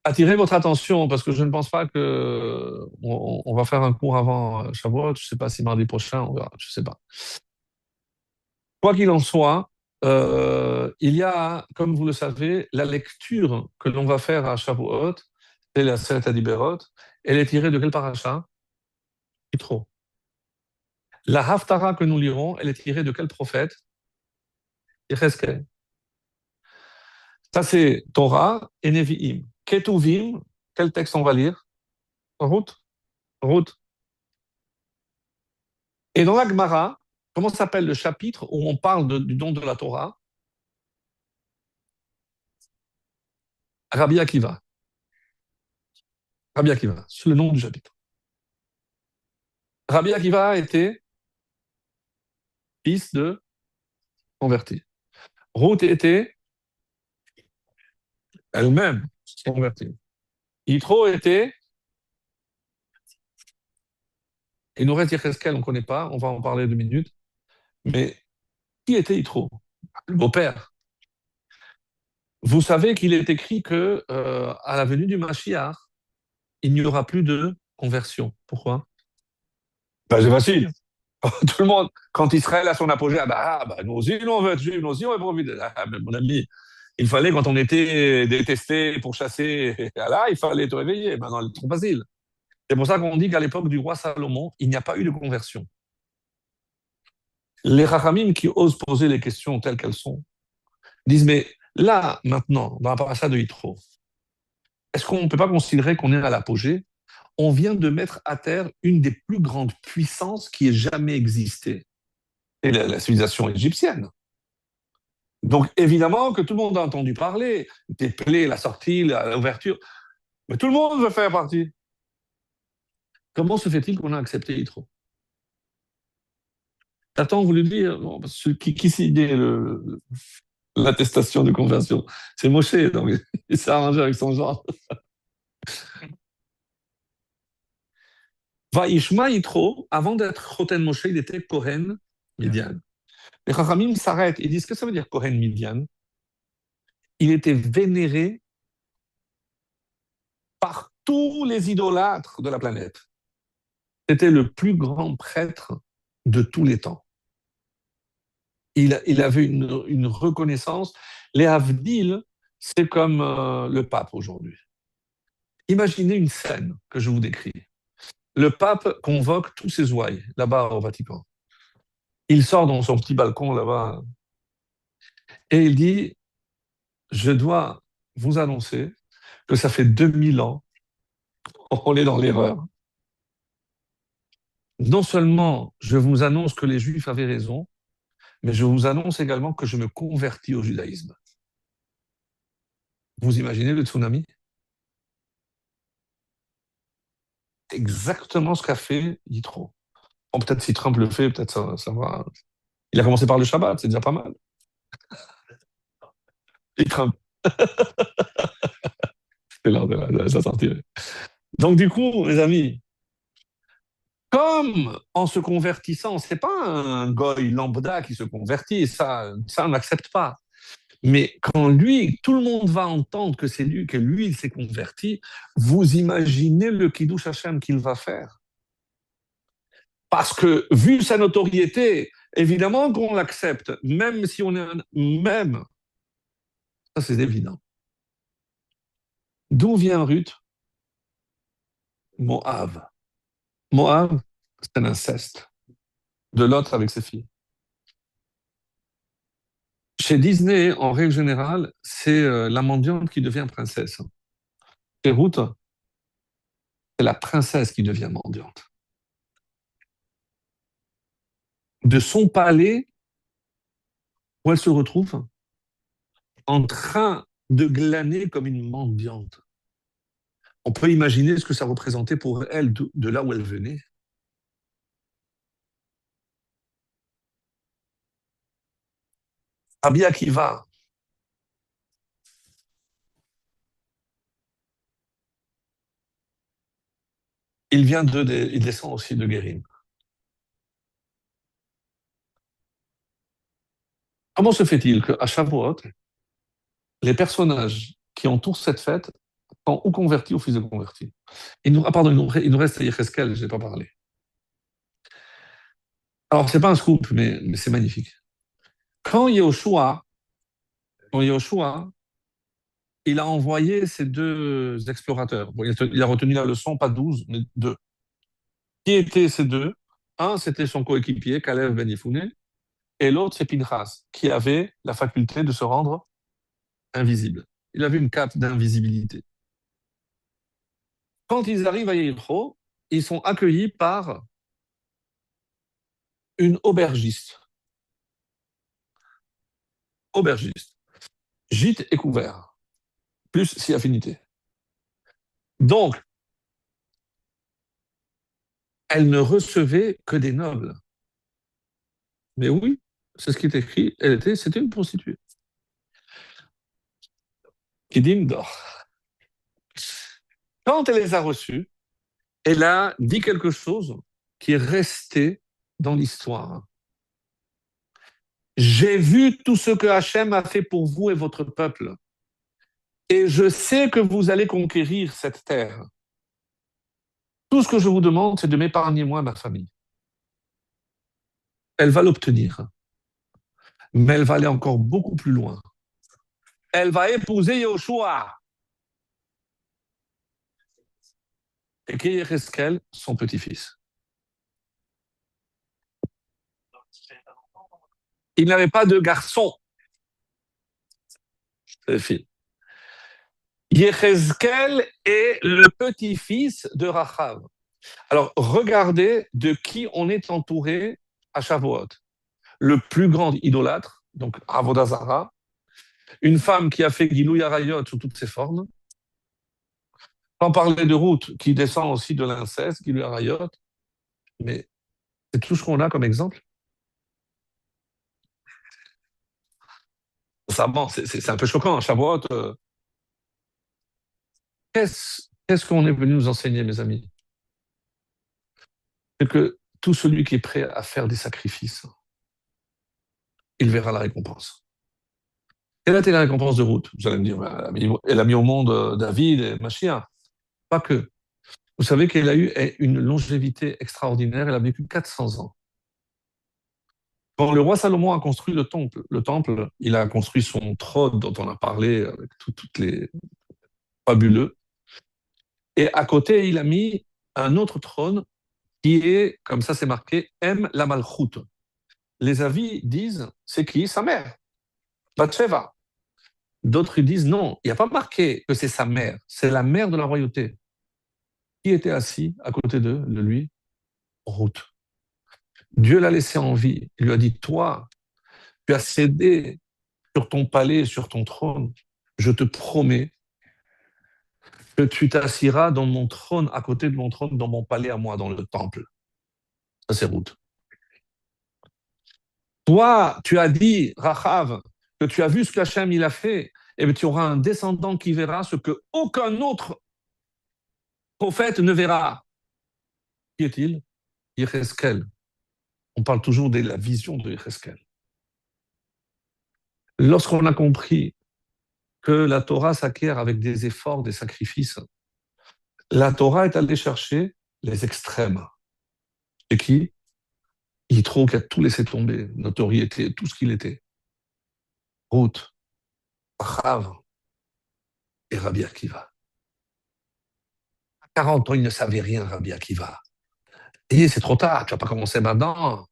attirer votre attention parce que je ne pense pas que on va faire un cours avant Shavuot. Je ne sais pas si mardi prochain, on verra, je ne sais pas. Quoi qu'il en soit, il y a, comme vous le savez, la lecture que l'on va faire à Shavuot, c'est la Seret Adiberot. Elle est tirée de quel paracha? Yitro. La Haftara que nous lirons, elle est tirée de quel prophète? Yecheskel. Ça, c'est Torah et Nevi'im. Ketuvim, quel texte on va lire? Ruth. Ruth. Et dans la Gemara, Comment s'appelle le chapitre où on parle du don de la Torah? Rabbi Akiva. Rabbi Akiva, c'est le nom du chapitre. Rabbi Akiva était fils de converti. Ruth était elle-même convertie. Yitro était, il nous reste Yecheskel, on ne connaît pas, on va en parler 2 minutes, mais qui était Yitro? Le beau-père. Vous savez qu'il est écrit que à la venue du Mashiach, il n'y aura plus de conversion. Pourquoi? Ben, c'est facile. Tout le monde, quand Israël a son apogée, nous aussi, nous, on veut être juifs, nous aussi, on veut profiter. Mais mon ami, il fallait, quand on était détesté pour chasser Allah, il fallait te réveiller. Maintenant, c'est trop facile. C'est pour ça qu'on dit qu'à l'époque du roi Salomon, il n'y a pas eu de conversion. Les Rachamim qui osent poser les questions telles qu'elles sont disent, mais là, maintenant, dans la paracha de Yitro, est-ce qu'on ne peut pas considérer qu'on est à l'apogée? On vient de mettre à terre une des plus grandes puissances qui ait jamais existé, et la civilisation égyptienne. Donc, évidemment que tout le monde a entendu parler des plaies, la sortie, l'ouverture, mais tout le monde veut faire partie. Comment se fait-il qu'on a accepté Yitro? Attends, vous le dire, bon, qui signait l'attestation de conversion? C'est Moshe, donc il s'est arrangé avec son genre. Vaishma Yitro, avant d'être Choten Moshe, il était Kohen Midian. Les Chachamim s'arrêtent et disent, qu'est-ce que ça veut dire Kohen Midian? Il était vénéré par tous les idolâtres de la planète. C'était le plus grand prêtre de tous les temps. Il avait une reconnaissance. Les Havdil, c'est comme le pape aujourd'hui. Imaginez une scène que je vous décris. Le pape convoque tous ses ouailles là-bas au Vatican. Il sort dans son petit balcon là-bas et il dit, je dois vous annoncer que ça fait 2000 ans qu'on est dans l'erreur. Non seulement je vous annonce que les Juifs avaient raison, mais je vous annonce également que je me convertis au judaïsme. Vous imaginez le tsunami? Exactement ce qu'a fait Yitro. Bon, peut-être si Trump le fait, peut-être ça va. Il a commencé par le Shabbat, c'est déjà pas mal. Et Trump, c'est l'heure de sa sortie. Donc du coup, mes amis, comme en se convertissant, c'est pas un goy lambda qui se convertit, ça on n'accepte pas. Mais quand lui, tout le monde va entendre que c'est lui, que lui, il s'est converti, vous imaginez le Kiddush Hashem qu'il va faire. Parce que, vu sa notoriété, évidemment qu'on l'accepte, même si on est même, ça c'est évident. D'où vient Ruth? Moab. Moab, c'est un inceste de l'autre avec ses filles. Chez Disney, en règle générale, c'est la mendiante qui devient princesse. Chez Ruth, c'est la princesse qui devient mendiante. De son palais, où elle se retrouve, en train de glaner comme une mendiante. On peut imaginer ce que ça représentait pour elle de là où elle venait. Rabbi Akiva, il descend aussi de Guérim. Comment se fait-il qu'à Shavuot, les personnages qui entourent cette fête sont ou convertis ou fils de convertis? Pardon, il nous reste Yecheskel, je n'ai pas parlé. Alors, c'est pas un scoop, mais c'est magnifique. Quand Yahushua, quand Yahushua, il a envoyé ces 2 explorateurs, bon, il a retenu la leçon, pas 12, mais 2. Qui étaient ces 2? Un, c'était son coéquipier, Caleb Ben Yefouné, et l'autre, c'est Pinchas, qui avait la faculté de se rendre invisible. Il avait une cape d'invisibilité. Quand ils arrivent à Yericho, ils sont accueillis par une aubergiste. Aubergiste. Gîte et couvert. Plus si affinité. Donc, elle ne recevait que des nobles. Mais oui, c'est ce qui est écrit. C'était une prostituée. Qui dit d'or. Quand elle les a reçus, elle a dit quelque chose qui est resté dans l'histoire. J'ai vu tout ce que Hachem a fait pour vous et votre peuple. Et je sais que vous allez conquérir cette terre. Tout ce que je vous demande, c'est de m'épargner moi et ma famille. Elle va l'obtenir. Mais elle va aller encore beaucoup plus loin. Elle va épouser Yoshua. Et qui est Reskel, son petit-fils. Il n'avait pas de garçon, le fils. Yechezkel est le petit-fils de Rachav. Alors, regardez de qui on est entouré à Shavuot. Le plus grand idolâtre, donc Avodazara, une femme qui a fait Gilou Yarayot sous toutes ses formes, sans parler de Ruth, qui descend aussi de l'inceste, Gilou Yarayot, mais c'est tout ce qu'on a comme exemple. Ça, bon, c'est un peu choquant, Shavuot. Qu'est-ce qu'on est venu nous enseigner, mes amis? C'est que tout celui qui est prêt à faire des sacrifices, il verra la récompense. Quelle a été la récompense de Ruth? Vous allez me dire, elle a mis au monde David et Machia. Pas que. Vous savez qu'elle a eu une longévité extraordinaire, elle a vécu 400 ans. Quand le roi Salomon a construit le temple, il a construit son trône dont on a parlé avec toutes les fabuleux. Et à côté, il a mis un autre trône qui est, comme ça c'est marqué, M la Malchut. Les avis disent, c'est qui? Sa mère, Bathsheba. D'autres disent, non, il n'y a pas marqué que c'est sa mère, c'est la mère de la royauté. Qui était assis à côté de lui? Ruth. Dieu l'a laissé en vie. Il lui a dit, toi, tu as cédé sur ton palais, sur ton trône. Je te promets que tu t'assiras dans mon trône, à côté de mon trône, dans mon palais à moi, dans le temple. Ça, c'est Ruth. Toi, tu as dit, Rachav, que tu as vu ce qu'Hachem il a fait, et bien tu auras un descendant qui verra ce que aucun autre prophète ne verra. Qui est-il? Yecheskel. On parle toujours de la vision de Yecheskel. Lorsqu'on a compris que la Torah s'acquiert avec des efforts, des sacrifices, la Torah est allée chercher les extrêmes. Et qui? Yitro qui a tout laissé tomber, notoriété, tout ce qu'il était. Ruth, Rav et Rabbi Akiva. À 40 ans, il ne savait rien, Rabbi Akiva. Et c'est trop tard, tu vas pas commencer maintenant.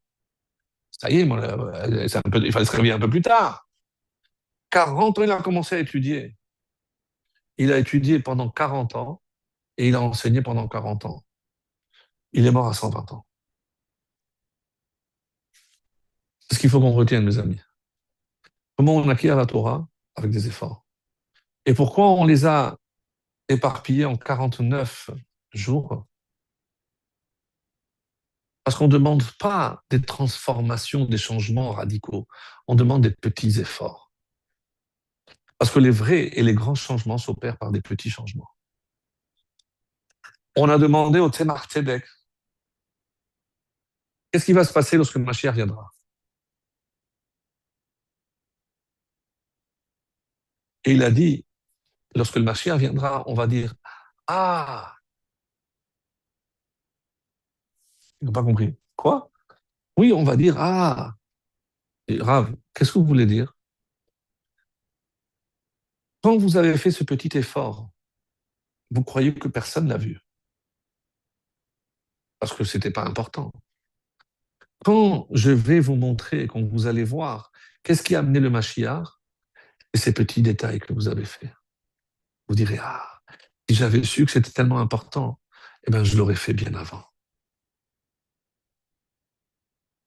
Ça y est, il fallait se réveiller un peu plus tard. 40 ans, il a commencé à étudier. Il a étudié pendant 40 ans et il a enseigné pendant 40 ans. Il est mort à 120 ans. C'est ce qu'il faut qu'on retienne, mes amis. Comment on acquiert la Torah? Avec des efforts. Et pourquoi on les a éparpillés en 49 jours? Parce qu'on ne demande pas des transformations, des changements radicaux. On demande des petits efforts. Parce que les vrais et les grands changements s'opèrent par des petits changements. On a demandé au Tzemach Tzedek, qu'est-ce qui va se passer lorsque le Mashiach viendra? Et il a dit, lorsque le Mashiach viendra, on va dire, ah, ils n'ont pas compris. Quoi? Oui, on va dire, ah, et Rav, qu'est-ce que vous voulez dire? Quand vous avez fait ce petit effort, vous croyez que personne l'a vu, parce que ce n'était pas important. Quand je vais vous montrer, quand vous allez voir, qu'est-ce qui a amené le Mashiach, et ces petits détails que vous avez faits. Vous direz, ah, si j'avais su que c'était tellement important, eh ben, je l'aurais fait bien avant.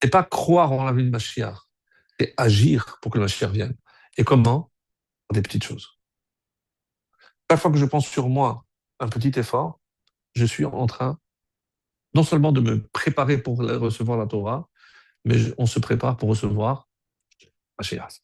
C'est pas croire en la vie de Mashiach, c'est agir pour que le Mashiach vienne. Et comment? Par des petites choses. Chaque fois que je pense sur moi un petit effort, je suis en train non seulement de me préparer pour recevoir la Torah, mais on se prépare pour recevoir Mashiach.